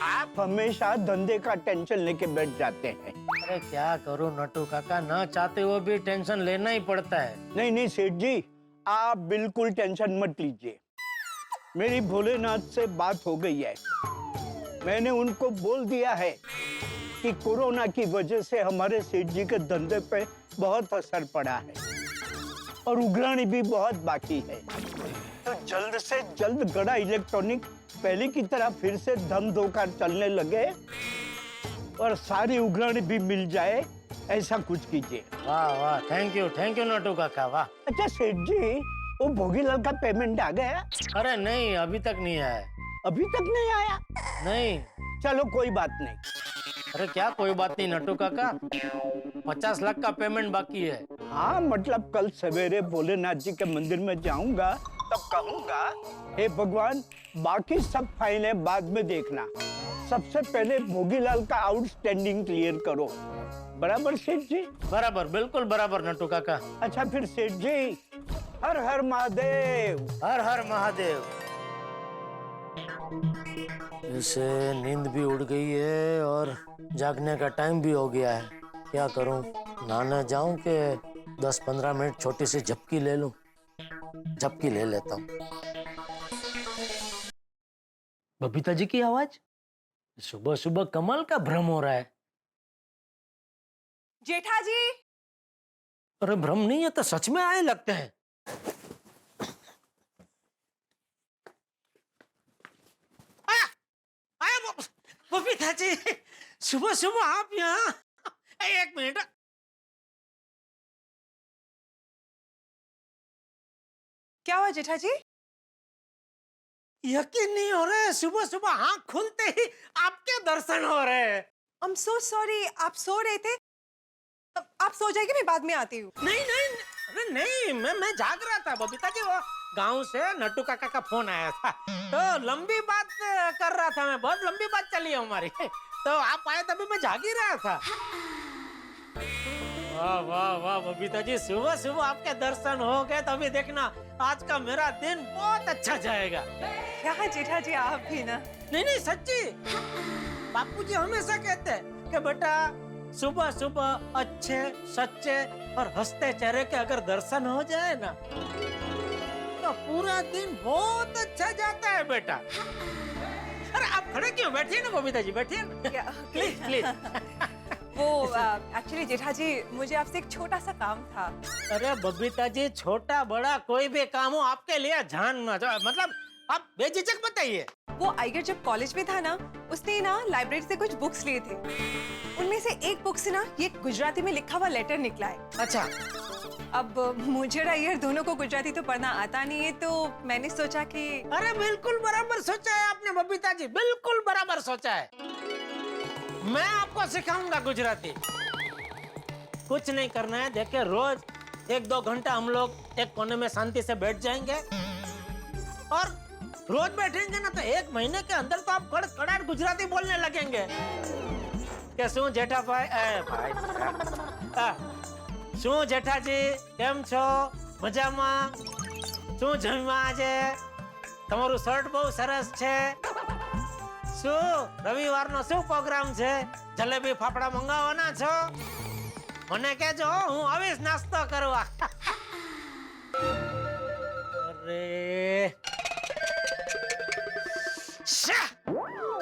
आप हमेशा धंधे का टेंशन लेके बैठ जाते हैं। अरे क्या करूं नट्टू काका, ना चाहते हुए भी टेंशन लेना ही पड़ता है। नहीं नहीं सेठ जी, आप बिल्कुल टेंशन मत लीजिए। मेरी भोलेनाथ से बात हो गई है, मैंने उनको बोल दिया है कि कोरोना की वजह से हमारे सेठ जी के धंधे पे बहुत असर पड़ा है और उघराणी भी बहुत बाकी है। तो जल्द से जल्द गड़ा इलेक्ट्रॉनिक पहले की तरह फिर से धम धोकर चलने लगे और सारी उघराणी भी मिल जाए, ऐसा कुछ कीजिए। वाह वाह, थैंक यू नट्टू काका, वाह। अच्छा सेठ जी, वो भोगीलाल का पेमेंट आ गया? अरे नहीं, अभी तक नहीं आया। अभी तक नहीं आया? नहीं। चलो कोई बात नहीं। अरे क्या कोई बात नहीं नट्टू काका, 50 लाख का पेमेंट बाकी है। हाँ मतलब कल सवेरे भोलेनाथ जी के मंदिर में जाऊंगा, तब कहूंगा, हे भगवान, बाकी सब फाइलें बाद में देखना, सबसे पहले भोगीलाल का आउटस्टैंडिंग क्लियर करो। बराबर सेठ जी? बराबर, बिल्कुल बराबर नट्टू काका। अच्छा फिर सेठ जी, हर हर महादेव। हर हर महादेव। इसे नींद भी उड़ गई है और जागने का टाइम भी हो गया है। क्या करूं, नहाने जाऊं कि 10-15 मिनट छोटी सी झपकी ले लूं? झपकी ले लेता हूं। बबीता जी की आवाज? सुबह सुबह कमाल का भ्रम हो रहा है। जेठा जी। अरे भ्रम नहीं है तो सच में आए लगते हैं। आया बबीता जी, सुबह सुबह आप यहाँ? एक मिनट। क्या हुआ जेठा जी? यकीन नहीं हो रहा है, सुबह सुबह आँख खुलते ही आपके दर्शन हो रहे हैं। I'm so sorry, आप सो रहे थे? आप सो जाइए, मैं बाद में आती हूँ। नहीं नहीं, अरे नहीं, मैं जाग रहा था बबीता जी। वो गांव से नट्टू काका का फोन आया था, तो लंबी बात कर रहा था मैं, बहुत लंबी बात चली है हमारी। तो आप आए तभी मैं जाग ही रहा था। वाह वाह वाह बबीता जी, सुबह सुबह आपके दर्शन हो गए, तभी देखना आज का मेरा दिन बहुत अच्छा जाएगा। क्या जेठा जी, आप भी ना? नहीं नहीं सच्ची, बापूजी हमेशा कहते हैं कि बेटा सुबह सुबह अच्छे सच्चे और हंसते चेहरे के अगर दर्शन हो जाए ना, तो पूरा दिन बहुत अच्छा जाता है बेटा। अरे आप खड़े क्यों, बैठिए ना बबीता जी, बैठिए ना। Please please. वो एक्चुअली जेठा जी, मुझे आपसे एक छोटा सा काम था। अरे बबीता जी, छोटा बड़ा कोई भी काम हो आपके लिए जान मतलब आप बेझिझक बताइए। वो आइगर जब कॉलेज में था ना, उसने ना लाइब्रेरी से कुछ बुक्स लिए थे, उनमें से एक बुक बॉक्स से ना ये गुजराती में लिखा हुआ लेटर निकला है। अच्छा, अब मुझे और अय्यर दोनों को गुजराती तो पढ़ना आता नहीं है, तो मैंने सोचा कि अरे बिल्कुल बराबर सोचा है आपने बबीता जी, बिल्कुल बराबर सोचा है। मैं आपको सिखाऊंगा गुजराती। कुछ नहीं करना है, देखिए रोज 1-2 घंटा हम लोग एक कोने में शांति से बैठ जाएंगे और रोज बैठेंगे ना तो 1 महीने के अंदर तो आप कड़कड़ाट गुजराती बोलने लगेंगे। कैसे हूँ जेठा भाई? શું જેઠાજી કેમ છો? મજામાં? શું જમ્યા આજે? તમારું શર્ટ બહુ સરસ છે। શું રવિવારનો શું પ્રોગ્રામ છે? જલેબી ફાફડા મંગાવવાના છો? મને કહેજો, હું આવીશ નાસ્તો કરવા। અરે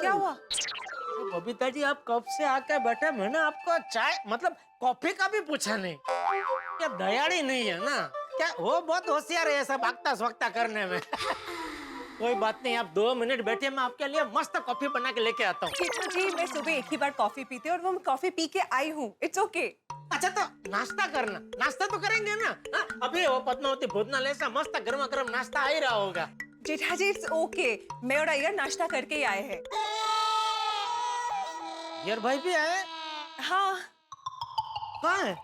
क्या हुआ? बबीता जी आप कब से आके बैठे, मैंने आपको चाय मतलब कॉफी का भी पूछा नहीं। क्या दयाड़ी नहीं है ना क्या? वो बहुत होशियार है ऐसा भागता स्वगता करने में। कोई बात नहीं, आप 2 मिनट बैठिए, मैं आपके लिए मस्त कॉफी बना के लेके आता हूँ। जेठा जी, मैं सुबह एक ही बार कॉफी पीती हूँ और वो मैं कॉफी पी के आई हूँ। It's okay. अच्छा तो नाश्ता करना, नाश्ता तो करेंगे ना? अभी वो पद्मावती भोजनालय से मस्त गर्मा गर्म नाश्ता आ ही रहा होगा। जेठा जी इट्स ओके, मैं और अय्यर नाश्ता करके ही आए हैं। यार भाई भी आए? हाँ। कहाँ है?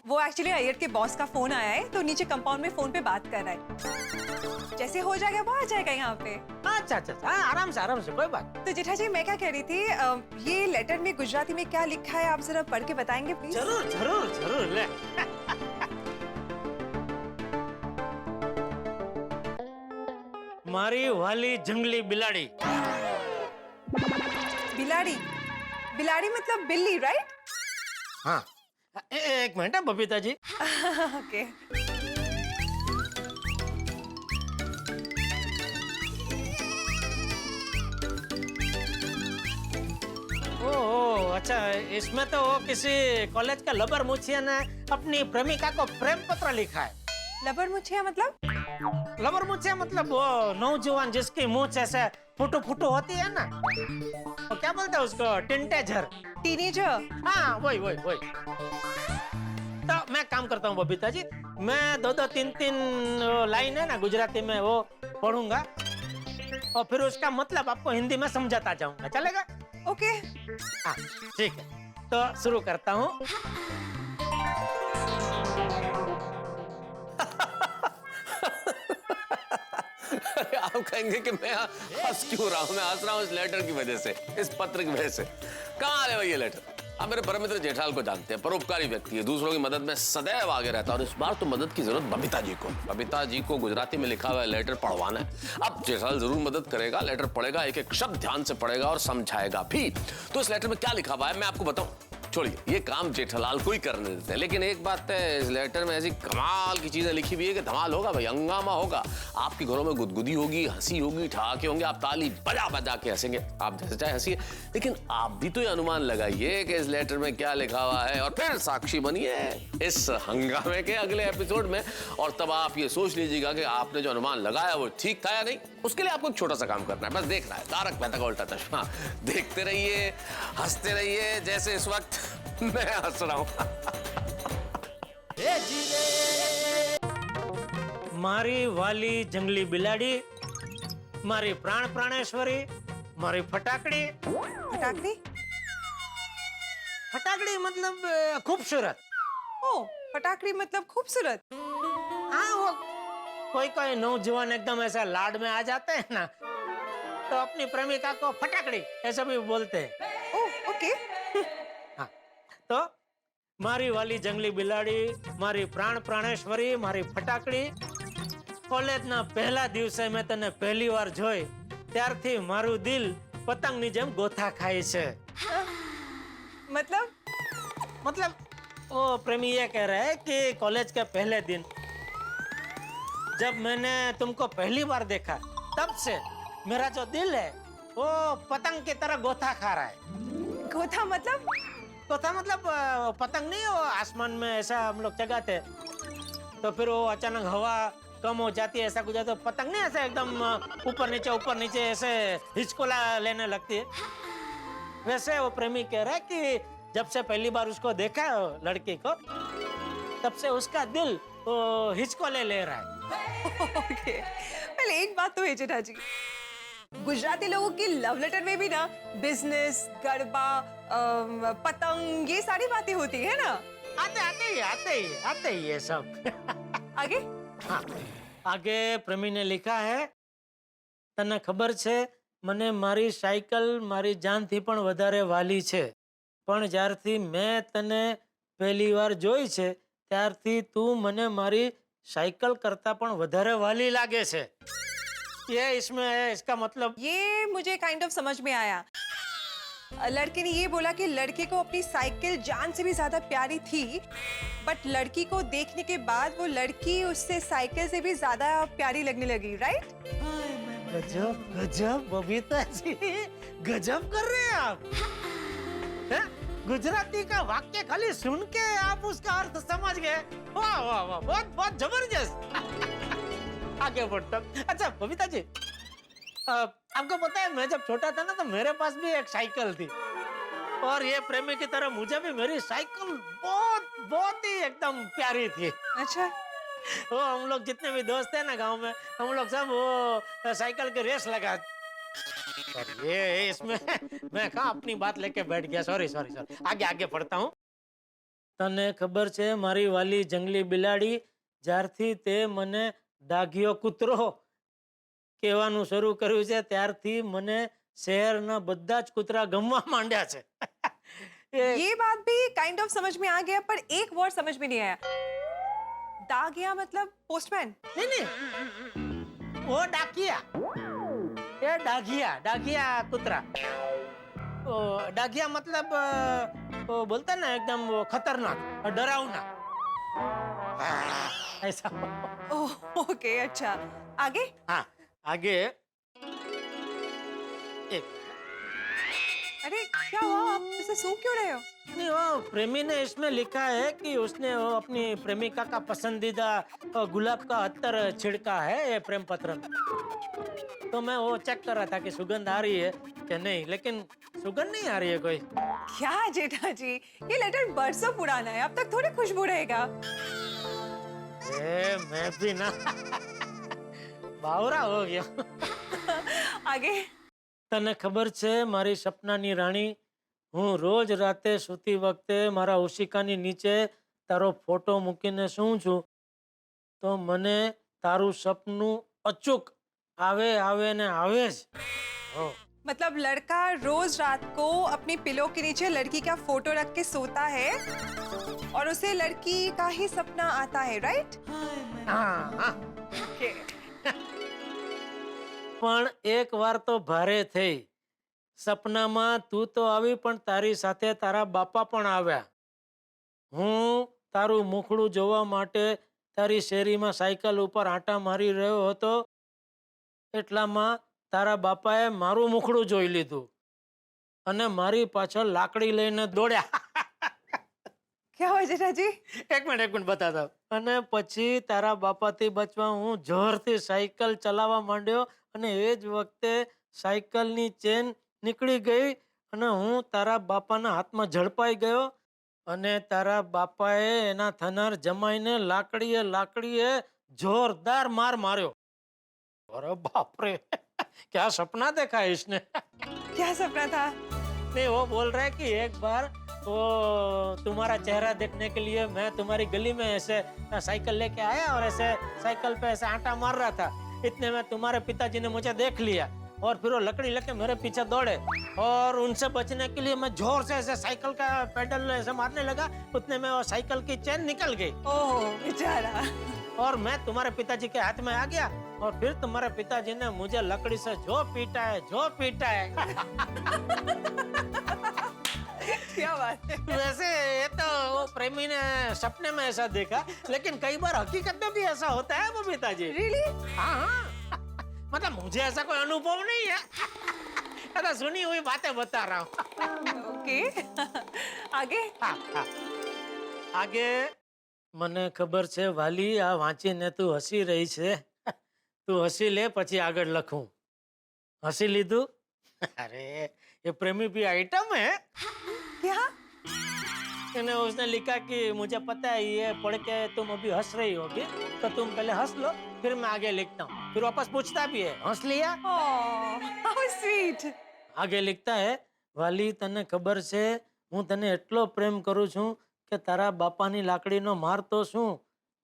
वो एक्चुअली अय्यर के बॉस का फोन आया है, तो नीचे कंपाउंड में फोन पे बात कर रहा है। जैसे हो जाएगा वो आ जाएगा यहाँ पे। अच्छा अच्छा, हाँ आराम से कोई बात। तो जेठा जी मैं क्या कह रही थी, ये लेटर में गुजराती में क्या लिखा है आप जरा पढ़ के बताएंगे प्लीज? जरूर जरूर जरूर ले। मारी वाली जंगली बिलाड़ी। बिलाड़ी? बिलाड़ी मतलब बिल्ली, राइट? हाँ, एक मिनट बबीता जी। ओके। ओह अच्छा, इसमें तो वो किसी कॉलेज का लबर मुछिया ने अपनी प्रेमिका को प्रेम पत्र लिखा है। लबर मुछिया मतलब? लबर मुछिया मतलब वो नौजवान जिसकी मूंछ ऐसे फुटू फुटू होती है ना, तो क्या बोलते हैं उसको? टिंटेजर। टीनेजर? हाँ वही वही वही। तो मैं काम करता हूँ बबीता जी, मैं 2-2 3-3 लाइन है ना गुजराती में वो पढ़ूंगा और फिर उसका मतलब आपको हिंदी में समझाता जाऊंगा, चलेगा? ओके। हाँ ठीक है, तो शुरू करता हूँ। आप कहेंगे कि मैं हंस क्यों रहा हूं? मैं हंस रहा हूं इस लेटर की वजह से, इस पत्र की वजह से। कहाँ आ रहे भाई ये लेटर? आप मेरे परम मित्र जेठाल को जानते हैं, परोपकारी व्यक्ति है, दूसरों की मदद में सदैव आगे रहता है और इस बार तो मदद की जरूरत बबीता जी को। बबीता जी को गुजराती में लिखा हुआ लेटर पढ़वाना है। अब जेठाल जरूर मदद करेगा, लेटर पढ़ेगा, एक एक शब्द ध्यान से पढ़ेगा और समझाएगा भी। तो इस लेटर में क्या लिखा हुआ है मैं आपको बताऊं? छोड़िए, ये काम जेठालाल को ही करने देते हैं, लेकिन एक बात है, इस लेटर में ऐसी कमाल की चीजें लिखी हुई है कि धमाल होगा भाई, हंगामा होगा। आपके घरों में गुदगुदी होगी, हंसी होगी, ठहाके होंगे, आप ताली बजा बजा के हंसेंगे, आप जैसे चाहे हंसिए, लेकिन आप भी तो ये अनुमान लगाइए कि इस लेटर में क्या लिखा हुआ है और फिर साक्षी बनिए इस हंगामे के अगले एपिसोड में। और तब आप ये सोच लीजिएगा कि आपने जो अनुमान लगाया वो ठीक था या नहीं। उसके लिए आपको एक छोटा सा काम करना है, बस देखना है तारक मेहता का उल्टा चश्मा। देखते रहिए, हंसते रहिए, जैसे इस वक्त मैं हंस रहा हूं। मारी वाली जंगली बिलाड़ी, मारी प्राण प्राणेश्वरी, मारी फटाकड़ी। फटाकड़ी? फटाकड़ी मतलब खूबसूरत। ओ, फटाकड़ी मतलब खूबसूरत। हाँ, वो कोई कोई नौजवान एकदम ऐसा लाड में आ जाते हैं ना, तो अपनी प्रेमिका को फटाकड़ी ऐसा भी बोलते हैं। Oh okay. हाँ, तो मारी वाली जंगली बिलाड़ी, मारी प्राण प्राणेश्वरी, मारी फटाकड़ी, કોલેજના પહેલા દિવસે મેં તને પહેલી વાર જોઈ ત્યારથી મારું દિલ પતંગની જેમ ગોથા ખાય છે। मतलब वो प्रेमी ये कह रहा है कि कॉलेज के पहले दिन जब मैंने तुमको पहली बार देखा तब से मेरा जो दिल है वो पतंग की तरह गोथा खा रहा है। गोथा मतलब? गोथा मतलब पतंग नहीं, वो आसमान में ऐसा हम लोग जगाते, तो फिर वो अचानक हवा कम हो जाती है, ऐसा कुछ, तो पतंग नहीं ऐसे एकदम ऊपर नीचे ऐसे हिचकोला लेने लगती है। वैसे वो प्रेमी कह रहा है कि जब से पहली बार उसको देखा है लड़की को, तब से उसका दिल वो हिचको ले रहा है। ओके, पहले एक बात तो है जेठा जी, गुजराती लोगों की लव लेटर में भी ना बिजनेस, गरबा, पतंग, ये सारी बातें होती है ना। आते ही ये सब। आगे हाँ, आगे प्रेमी ने लिखा है, तने खबर छे મને મારી સાયકલ મારી જાનથી પણ વધારે વાલી છે, પણ જ્યારથી મેં તને પહેલી વાર જોઈ છે ત્યારથી તું મને મારી સાયકલ કરતા પણ વધારે વાલી લાગે છે। ये इसमें है, इसका मतलब ये मुझे काइंड ऑफ समझ में आया। लड़के ने ये बोला कि लड़के को अपनी साइकिल जान से भी ज्यादा प्यारी थी, बट लड़की को देखने के बाद वो लड़की उससे साइकिल से भी ज्यादा प्यारी लगने लगी, राइट? गजब गजब बबीता जी, गजब कर रहे हैं आप। हैं? गुजराती का वाक्य खाली सुन के आप उसका अर्थ समझ गए। वाह वाह वाह, बहुत बहुत जबरदस्त। आगे बढ़ता। अच्छा बबीता जी, आपको पता है मैं जब छोटा था ना तो मेरे पास भी एक साइकिल थी, और ये प्रेमी की तरह मुझे भी मेरी साइकिल बहुत बहुत ही एकदम प्यारी थी। अच्छा, वो हम लोग जितने भी दोस्त हैं ना गांव में, हम लोग सब वो साइकिल की रेस लगा। और ये इसमें मैं कहा अपनी बात लेके बैठ गया। सॉरी सॉरी सॉरी, आगे आगे पढ़ता हूँ। तने खबर छे मारी वाली जंगली बिलाड़ी, ज्यारथी ते मने डाघियो कुतरो કહેવાનું શરૂ કર્યું છે ત્યારથી મને શહેરના બધા જ કૂતરા ગમવા માંડ્યા છે। ये बात भी काइंड ऑफ समझ में आ गया, पर एक वर्ड समझ में नहीं आया। डाकिया मतलब पोस्टमैन? नहीं, वो डाकिया, ये डाघिया, डाघिया कुतरा। डाघिया मतलब वो बोलता है ना एकदम वो खतरनाक, डरावना, ऐसा। ओके, अच्छा आगे। हाँ आगे एक, अरे क्या हुआ, आप इसे सूंघ क्यों रहे हो? नहीं, वो प्रेमी ने इसमें लिखा है कि उसने वो अपनी प्रेमिका का पसंदीदा गुलाब का अत्तर छिड़का है ये प्रेम पत्र में। तो मैं वो चेक कर रहा था कि सुगंध आ रही है कि नहीं, लेकिन सुगंध नहीं आ रही है कोई। क्या जेठा जी, ये लेटर बरसों पुराना है, अब तक थोड़ी खुशबू रहेगा। मैं भी ना बावरा हो गया। आगे। तने खबर छे मारी सपनानी राणी, હું રોજ રાતે સૂતી વખતે મારા ઓશિકાની નીચે તારો ફોટો મૂકીને સૂઉં છું, તો મને તારું સપનું અચૂક આવે આવે ને આવે જ। मतलब लड़का रोज रात को अपनी पिलो के नीचे लड़की का फोटो रख के सोता है और उसे लड़की का ही सपना आता है, राइट? हाँ। પણ એક વાર તો ભારે થઈ। સપનામાં તું તો આવી પણ તારી સાથે તારા બાપા પણ આવ્યા। હું તારું મુખડું જોવા માટે તારી શેરીમાં સાયકલ ઉપર આંટા મારી રહ્યો હતો, એટલામાં તારા બાપાએ મારું મુખડું જોઈ લીધું અને મારી પાછળ લાકડી લઈને દોડ્યા। क्या हुआ जेठा जी? एक मिनट बताता हूँ। અને પછી તારા બાપાથી બચવા હું જોરથી સાયકલ ચલાવવા માંડ્યો અને એ જ વખતે સાયકલની ચેન નીકળી ગઈ અને હું તારા બાપાના હાથમાં ઝડપાઈ ગયો અને તારા બાપાએ એના થનાર જમાઈને લાકડીએ જોરદાર માર માર્યો। અરે બાપ રે, क्या सपना देखा है इसने। क्या सपना था? नहीं, वो बोल रहा है कि एक बार वो तुम्हारा चेहरा देखने के लिए मैं तुम्हारी गली में ऐसे साइकिल लेके आया और ऐसे साइकिल पे ऐसे आंटा मार रहा था, इतने में तुम्हारे पिताजी ने मुझे देख लिया और फिर वो लकड़ी लेके मेरे पीछे दौड़े और उनसे बचने के लिए मैं जोर से ऐसे साइकिल का पेडल ऐसे मारने लगा, उतने में वो साइकिल की चेन निकल गई। ओह बेचारा। और मैं तुम्हारे पिताजी के हाथ में आ गया और फिर तुम्हारे पिताजी ने मुझे लकड़ी से जो पीटा है। क्या बात है। वैसे ये तो वो प्रेमी ने सपने में ऐसा देखा, लेकिन कई बार हकीकत में भी ऐसा होता है बबीता जी। रियली? हाँ, मतलब मुझे ऐसा कोई अनुभव नहीं है, ऐसा सुनी हुई बातें बता रहा हूँ। ओके, आगे। हाँ। आगे મને ખબર છે વાલી, આ વાંચીને તું હસી રહી છે, તું હસી લે પછી આગળ લખું। હસી લીધું? અરે ये प्रेमी भी आइटम है। क्या? मैंने उसने लिखा कि मुझे पता है ये पढ़ के तुम अभी हंस रही होगी, तो तुम पहले हंस लो, फिर मैं आगे लिखता हूँ। फिर वापस पूछता भी है, हंस लिया? How sweet. आगे लिखता है, वाली तने खबर छे હું તને એટલો પ્રેમ કરું છું કે તારા બાપાની લાકડીનો મારતો છું,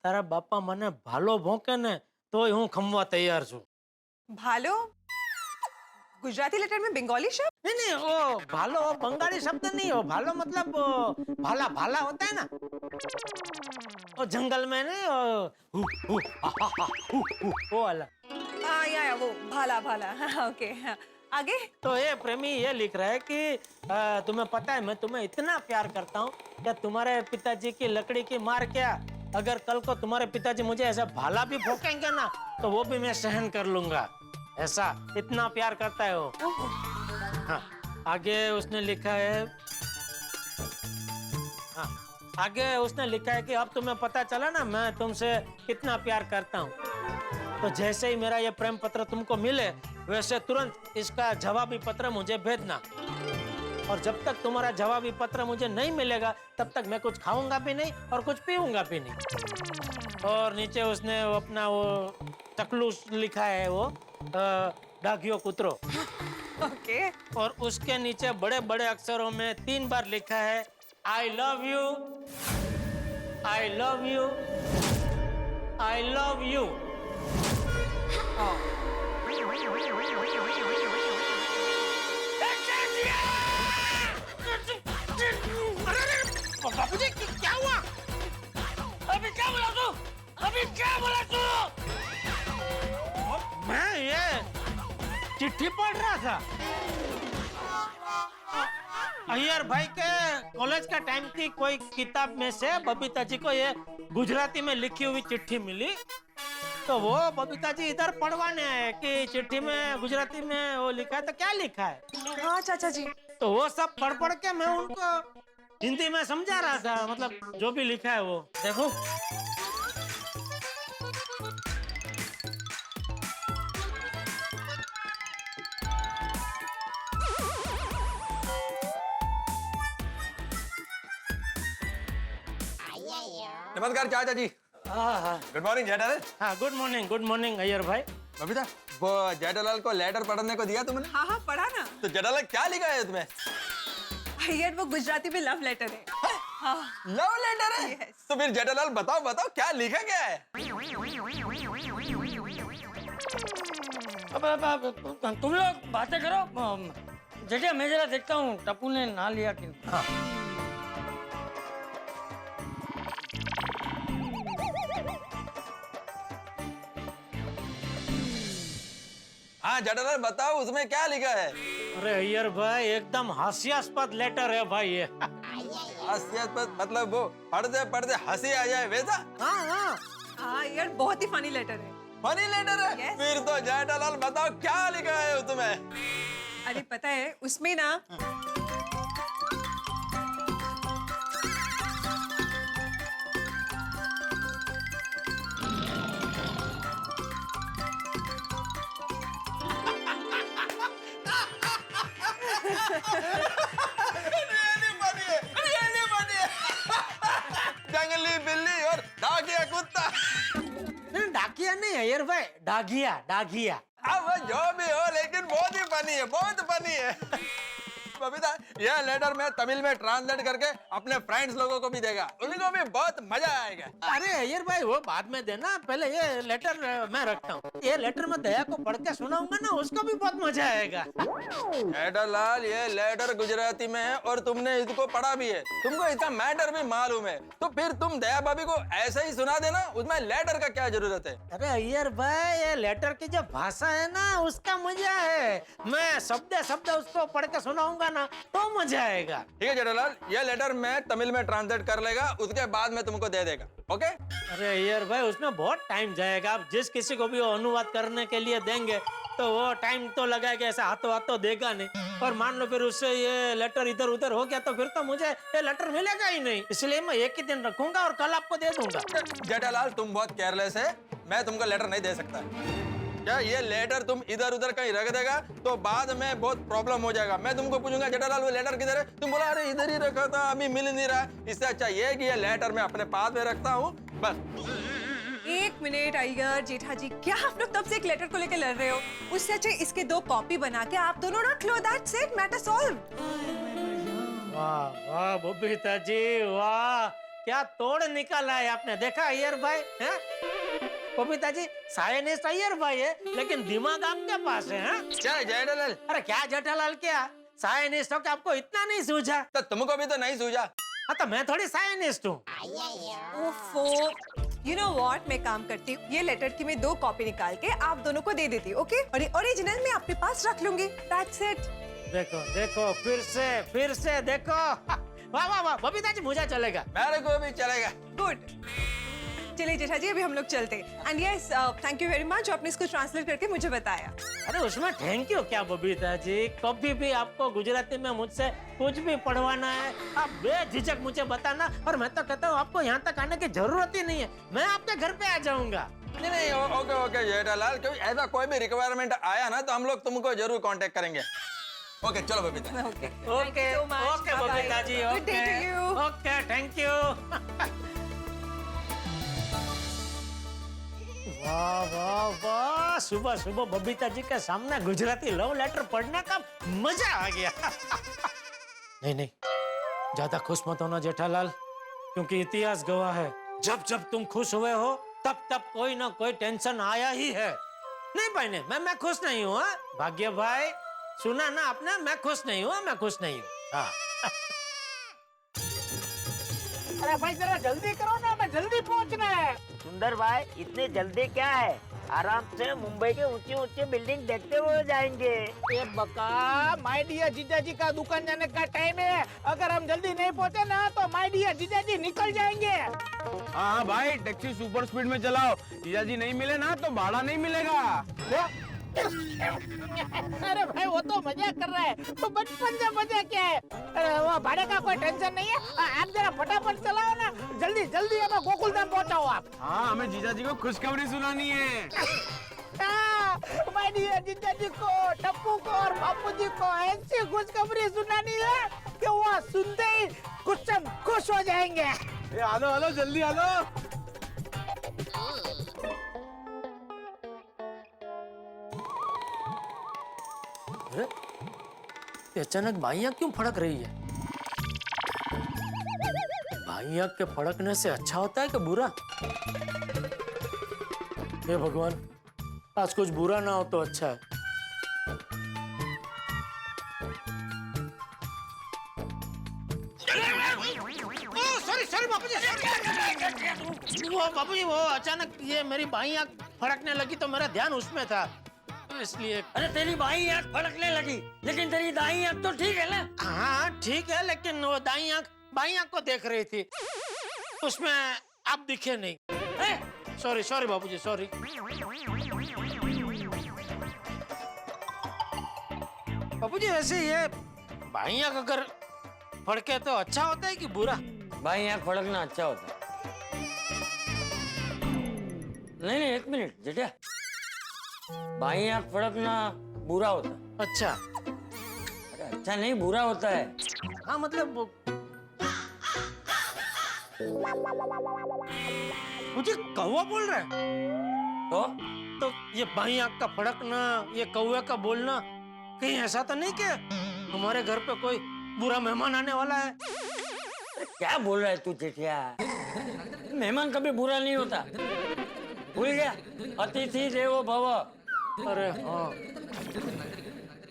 તારા બાપા મને ભાલો ભોંકે ને તોય હું ખમવા તૈયાર છું। भालो गुजराती लेटर में बंगाली शब्द? नहीं नहीं, वो भालो बंगाली शब्द नहीं हो, भालो मतलब भाला भाला होता है ना, वो जंगल में नहीं हु, हु, हा, हा, हा, वो वाला। हाँ या वो भाला भाला। ओके आगे? तो ये प्रेमी ये लिख रहा है कि तुम्हें पता है मैं तुम्हें इतना प्यार करता हूँ कि तुम्हारे पिताजी की लकड़ी की मार क्या, अगर कल को तुम्हारे पिताजी मुझे ऐसा भाला भी भोंकेंगे ना तो वो भी मैं सहन कर लूंगा, ऐसा इतना प्यार करता है वो। हाँ, आगे उसने लिखा है, हाँ, आगे उसने लिखा है कि अब तुम्हें पता चला ना मैं तुमसे कितना प्यार करता हूँ, तो जैसे ही मेरा ये प्रेम पत्र तुमको मिले वैसे तुरंत इसका जवाबी पत्र मुझे भेजना, और जब तक तुम्हारा जवाबी पत्र मुझे नहीं मिलेगा तब तक मैं कुछ खाऊंगा भी नहीं और कुछ पीऊंगा भी नहीं। और नीचे उसने वो अपना वो टकलू लिखा है, वो डाकियो कुतरो। ओके। और उसके नीचे बड़े बड़े अक्षरों में 3 बार लिखा है, I love you, I love you, I love you. बाबूजी क्या हुआ? अभी क्या बोला तू? अभी क्या बोला तू? मैं ये चिट्ठी पढ़ रहा था। अय्यर भाई के कॉलेज का टाइम थी, कोई किताब में से बबीता जी को ये गुजराती में लिखी हुई चिट्ठी मिली, तो वो बबीता जी इधर पढ़वाने आए कि चिट्ठी में गुजराती में वो लिखा है तो क्या लिखा है। हाँ चाचा जी। तो वो सब पढ़ पढ़ के मैं उनको हिंदी में समझा रहा था, मतलब जो भी लिखा है वो देखो। नमस्कार चाचा जी। हाँ गुड मॉर्निंग जेठालाल। हाँ, गुड मॉर्निंग अय्यर भाई। बबीता, वो जेठालाल को लेटर पढ़ने को दिया तुमने? हाँ पढ़ा ना। तो जेठालाल क्या लिखा है तुम्हें? अय्यर वो गुजराती में लव लेटर है। हाँ। लव लेटर है? Yes. तो फिर जेठालाल बताओ क्या लिखा क्या है? अब तुम लोग बातें करो, जेठा मैं जरा देखता हूँ टप्पू ने ना लिया कि। हाँ। हाँ जेठालाल बताओ उसमें क्या लिखा है? अरे अय्यर भाई एकदम हास्यास्पद लेटर है भाई ये। हास्यास्पद मतलब वो पढ़ते पढ़ते हंसी आ जाए वैसा? हाँ यार बहुत ही फनी लेटर है। फनी लेटर है? Yes. फिर तो जेठालाल बताओ क्या लिखा है तुम्हें? अरे पता है उसमें ना जंगली बिल्ली और डाकिया कुत्ता। डाकिया नहीं अय्यर भाई, डागिया। अब जो भी हो लेकिन बहुत ही फनी है, बहुत फनी है। बबीता, यह लेटर में तमिल में ट्रांसलेट करके अपने फ्रेंड्स लोगों को भी देगा, उनको भी बहुत मजा आएगा। अरे अय्यर भाई वो बाद में देना, पहले ये लेटर मैं रखता हूँ। ये लेटर में दया को पढ़ के सुनाऊंगा ना, उसको भी बहुत मजा आएगा। जेठालाल ये लेटर गुजराती में है और तुमने इसको पढ़ा भी है, तुमको इसका मैटर भी मालूम है, तो फिर तुम दया भाभी को ऐसे ही सुना देना, उसमें लेटर का क्या जरूरत है? अरे अय्यर भाई ये लेटर की जो भाषा है ना उसका मजा है, मैं शब्द उसको पढ़ के सुनाऊंगा ना तो मजा आएगा। ठीक है जेठालाल, ये लेटर मैं तमिल में ट्रांसलेट कर लेगा, उसके बाद में तुमको दे देगा। ओके? अरे अय्यर भाई उसमें बहुत टाइम जाएगा, आप जिस किसी को भी वो अनुवाद करने के लिए देंगे तो वो टाइम तो लगाएगा, ऐसा हाथों देगा नहीं। और मान लो फिर उससे ये लेटर इधर उधर हो गया तो फिर तो मुझे ये लेटर मिलेगा ही नहीं, इसलिए मैं एक ही दिन रखूंगा और कल आपको दे दूंगा। जेठालाल तुम बहुत केयरलेस है, मैं तुमको लेटर नहीं दे सकता। क्या ये लेटर तुम इधर उधर कहीं रख देगा तो बाद में बहुत प्रॉब्लम हो जाएगा। मैं तुमको पूछूंगा जेठालाल वो लेटर किधर है, तुम बोला अरे इधर ही रखा था अभी मिल नहीं रहा। इससे अच्छा ये है कि ये लेटर मैं अपने पास में रखता हूँ बस। एक मिनट अय्यर जेठा जी, क्या आप लोग तब से एक लेटर को लेकर लड़ रहे हो? उससे अच्छा इसके 2 कॉपी बना के आप दोनों रख लो, दैट्स इट, मैटर सॉल्व। वाह वाह बबीता जी वाह, क्या तोड़ निकाला है आपने, देखा अय्यर भाई हैं? बबीता जी साइनिस्ट अय्यर भाई है लेकिन दिमाग आपके पास है हैं? क्या जेठालाल? अरे क्या जेठालाल, क्या साइनिस्ट हो कि आपको इतना नहीं सूझा? तो तुमको भी तो नहीं सूझा। हाँ तो मैं थोड़ी साइनिस्ट हूँ। यू नो व्हाट, मैं काम करती हूँ, ये लेटर की मैं 2 कॉपी निकाल के आप दोनों को दे देती हूँ, ओके? और ओरिजिनल मैं अपने पास रख लूंगी, दैट्स इट। देखो देखो फिर से देखो। वाह वाह वाह बबीता जी, मुझे चलेगा। मेरे को भी चलेगा। गुड, चलिए जेठा जी अभी हम लोग चलते हैं। And yes, thank you very much, आपने इसको ट्रांसलेट करके मुझे बताया। अरे उसमें थैंक यू क्या बबीता जी, कभी भी आपको गुजराती में मुझसे कुछ भी पढ़वाना है आप बेझिझक मुझे बताना, और मैं तो कहता हूँ आपको यहाँ तक आने की जरूरत ही नहीं है, मैं आपके घर पे आ जाऊंगा। नहीं ओके ओके जेठालाल, क्योंकि ऐसा कोई भी रिक्वायरमेंट आया ना तो हम लोग तुमको जरूर कांटेक्ट करेंगे। ओके चलो Babita. Okay okay okay Babita ji, good day to you. Okay thank you. वाह वाह वाह, सुबह सुबह बबीता जी के सामने गुजराती लव लेटर पढ़ने का मजा आ गया। नहीं नहीं, ज्यादा खुश मत होना जेठालाल, क्योंकि इतिहास गवाह है जब जब तुम खुश हुए हो तब तब कोई ना कोई टेंशन आया ही है। नहीं भाई नहीं, मैं खुश नहीं हूँ। भाग्य भाई सुना ना आपने, मैं खुश नहीं हूँ, मैं खुश नहीं हूँ। हाँ। अरे भाई जरा जल्दी करो ना, मैं जल्दी पहुंचना है। सुंदर भाई इतने जल्दी क्या है, आराम से मुंबई के ऊंची ऊंची बिल्डिंग देखते हुए जाएंगे। ये बका, माय डियर जीजा जी का दुकान जाने का टाइम है, अगर हम जल्दी नहीं पहुंचे ना तो माय डियर जीजा जी निकल जाएंगे। हाँ भाई टैक्सी सुपर स्पीड में चलाओ, जीजा जी नहीं मिले ना तो भाड़ा नहीं मिलेगा। अरे भाई वो तो मजाक कर रहा है, तो बचपन से मजाक क्या है, अरे वो भाड़े का कोई टेंशन नहीं है। आप जरा फटाफट चलाओ ना, जल्दी जल्दी हमें गोकुलधाम पहुंचाओ आप। हाँ हमें जीजा जी को खुशखबरी सुनानी है। माय डियर जीजा जी को, टप्पू को और बापू जी को ऐसी खुशखबरी सुनानी है कि वो सुनते ही खुश हो जाएंगे। आलो जल्दी आलो। ये अचानक बाइयां क्यों फड़क रही है? बाइयां के फड़कने से अच्छा होता है कि बुरा? हे भगवान, आज कुछ बुरा ना हो तो अच्छा है। सॉरी बापूजी, वो बापूजी वो अचानक ये मेरी बाइयां फड़कने लगी तो मेरा ध्यान उसमें था, इसलिए। अरे तेरी बाई आंख फड़कने लगी, लेकिन तेरी दाई आंख तो ठीक है ना? हाँ ठीक है, लेकिन वो दाई आंख बाई आंख को देख रही थी, उसमें आप दिखे नहीं। सॉरी बाबूजी, सॉरी। बाबूजी वैसे ये बाई आंख अगर फड़के तो अच्छा होता है कि बुरा? बाई आंख फड़कना अच्छा होता है। नहीं एक मिनट जेठा, बाई आंख फड़कना बुरा होता है। अच्छा। अरे अच्छा नहीं, बुरा होता है। हाँ मतलब मुझे कौवा बोल रहा है तो ये बाई आंख का फड़कना, ये कौवे का बोलना, कहीं ऐसा तो नहीं कि हमारे घर पे कोई बुरा मेहमान आने वाला है? क्या बोल रहा है तू जेठिया? मेहमान कभी बुरा नहीं होता, भूल गया? अतिथि देवो भव। अरे हाँ,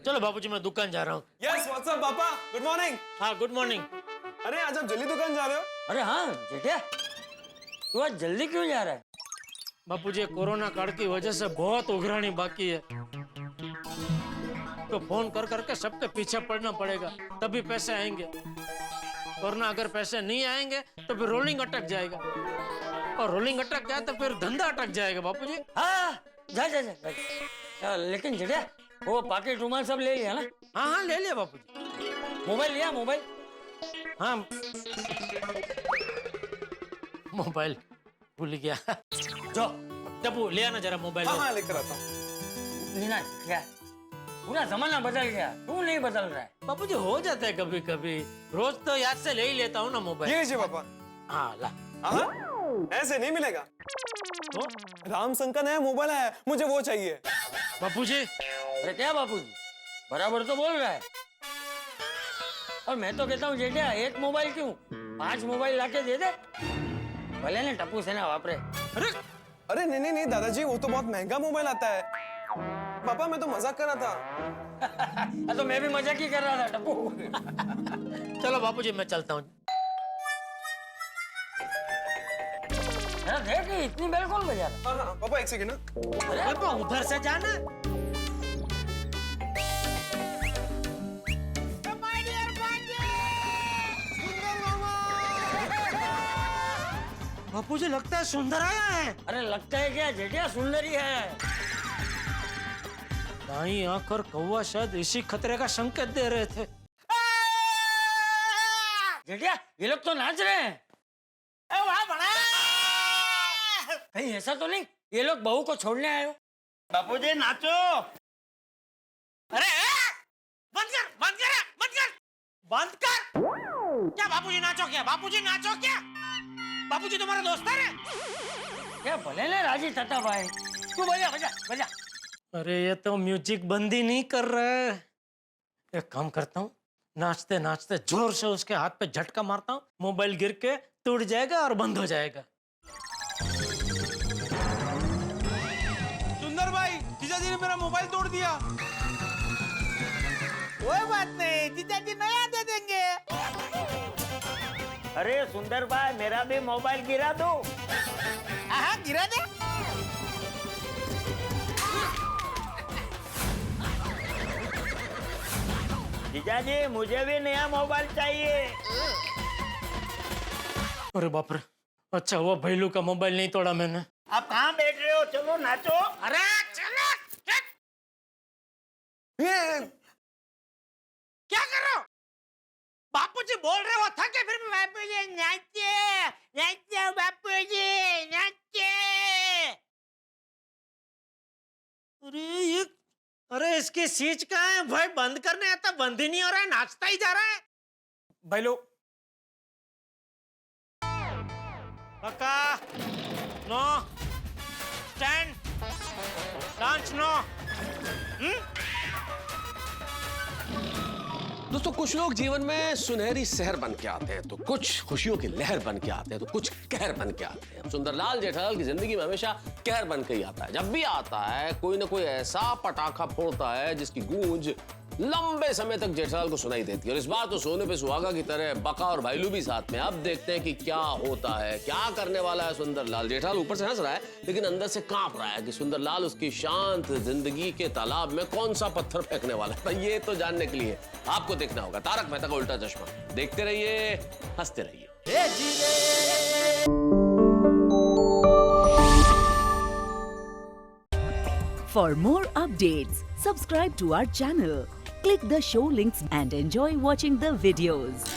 चलो बाबूजी मैं दुकान जा रहा हूँ। यस व्हाट्सअप पापा, गुड मॉर्निंग। हाँ गुड मॉर्निंग। अरे आज आप जल्दी दुकान जा रहे हो? अरे हाँ जेठिया, तू आज जल्दी क्यों जा रहा है? बापूजी कोरोना काल की वजह से बहुत उघरानी बाकी है, तो फोन कर करके सबके पीछे पड़ना पड़ेगा, तभी पैसे आएंगे, वरना अगर पैसे नहीं आएंगे तो फिर रोलिंग अटक जाएगा, और रोलिंग अटक जाए तो फिर धंधा अटक जाएगा। बापूजी हाँ जा। लेकिन जेठिया वो पाकिट रुमाल सब ले लिया ना? हाँ ले लिया बापूजी। मोबाइल लिया? मोबाइल? हाँ मोबाइल भूल गया। जो टप्पू ले आना जरा मोबाइल। हाँ लेकर आता हूँ। मीना क्या पूरा जमाना बदल गया, तू नहीं बदल रहा है। बापूजी हो जाता है कभी कभी, रोज तो याद से ले ही लेता हूँ ना मोबाइल। ये जी पापा। हाँ ला। ऐसे नहीं मिलेगा। तो रामसंग का नया मोबाइल है, मुझे वो चाहिए। बापूजी, अरे क्या बापूजी, बराबर तो बोल रहा है। और मैं तो कहता हूँ जेठिया एक मोबाइल क्यों, 5 मोबाइल लाके दे दे, भले ने टप्पू से ना वापरे। अरे नहीं नहीं दादाजी, वो तो बहुत महंगा मोबाइल आता है। पापा मैं तो मजाक कर रहा था। तो मैं भी मजाक ही कर रहा था टप्पू। चलो बापूजी मैं चलता हूँ। देख इतनी बेल कौन बजा रहा? हाँ पापा एक सेकंड ना। अरे पापा उधर से जाना। बापूजी लगता है सुंदर आया है। अरे लगता है क्या जेठिया, सुंदर ही है। दाई आंख और कौवा शायद इसी खतरे का संकेत दे रहे थे। जेठिया ये लोग तो नाच रहे हैं। कहीं ऐसा तो नहीं ये लोग बहू को छोड़ने आए हो? बापूजी नाचो। अरे बंद कर बंद कर बंद कर बंद कर। क्या बापूजी नाचो क्या, बापूजी नाचो क्या? बापूजी तुम्हारा दोस्त है? क्या भले ले राजी तता भाई, तू बजा बजा बजा। अरे ये तो म्यूजिक बंद ही नहीं कर रहा है। एक काम करता हूँ, नाचते नाचते जोर से उसके हाथ पे झटका मारता हूँ, मोबाइल गिर के टूट जाएगा और बंद हो जाएगा। सुंदर भाई, जीजाजी ने मेरा मोबाइल तोड़ दिया। कोई बात नहीं, जीजाजी नया दे देंगे। अरे सुंदर भाई मेरा भी मोबाइल गिरा दो। हाँ गिरा दे। जीजाजी मुझे भी नया मोबाइल चाहिए। अरे बाप रे, अच्छा हुआ भैलू का मोबाइल नहीं तोड़ा मैंने। आप कहाँ बैठ रहे हो, चलो नाचो। अरे चलो क्या कर रहे हो? बापूजी बोल रहे हो थके फिर भी बापूजी नाचे नाचे बापूजी नाचे। अरे ये, अरे इसकी सीच कहाँ है भाई? बंद करने आता, बंद ही नहीं हो रहा है, नाचता ही जा रहा है। भाई लो काका, नो स्टैंड, डांस नो। दोस्तों कुछ लोग जीवन में सुनहरी शहर बन के आते हैं, तो कुछ खुशियों की लहर बन के आते हैं, तो कुछ कहर बन के आते हैं। सुंदरलाल जेठालाल की जिंदगी में हमेशा कहर बन के ही आता है। जब भी आता है कोई ना कोई ऐसा पटाखा फोड़ता है जिसकी गूंज लंबे समय तक जेठालाल को सुनाई देती है। और इस बार तो सोने पे सुहागा की तरह बका और भाईलू भी साथ में। अब देखते हैं कि क्या होता है, क्या करने वाला है सुंदरलाल। जेठालाल ऊपर से हंस रहा है लेकिन अंदर से कांप रहा है कि सुंदरलाल उसकी शांत जिंदगी के तालाब में कौन सा पत्थर फेंकने वाला है। ये तो जानने के लिए आपको देखना होगा तारक मेहता का उल्टा चश्मा। देखते रहिए, हंसते रहिए। For more updates, subscribe to our channel, click the show links and enjoy watching the videos.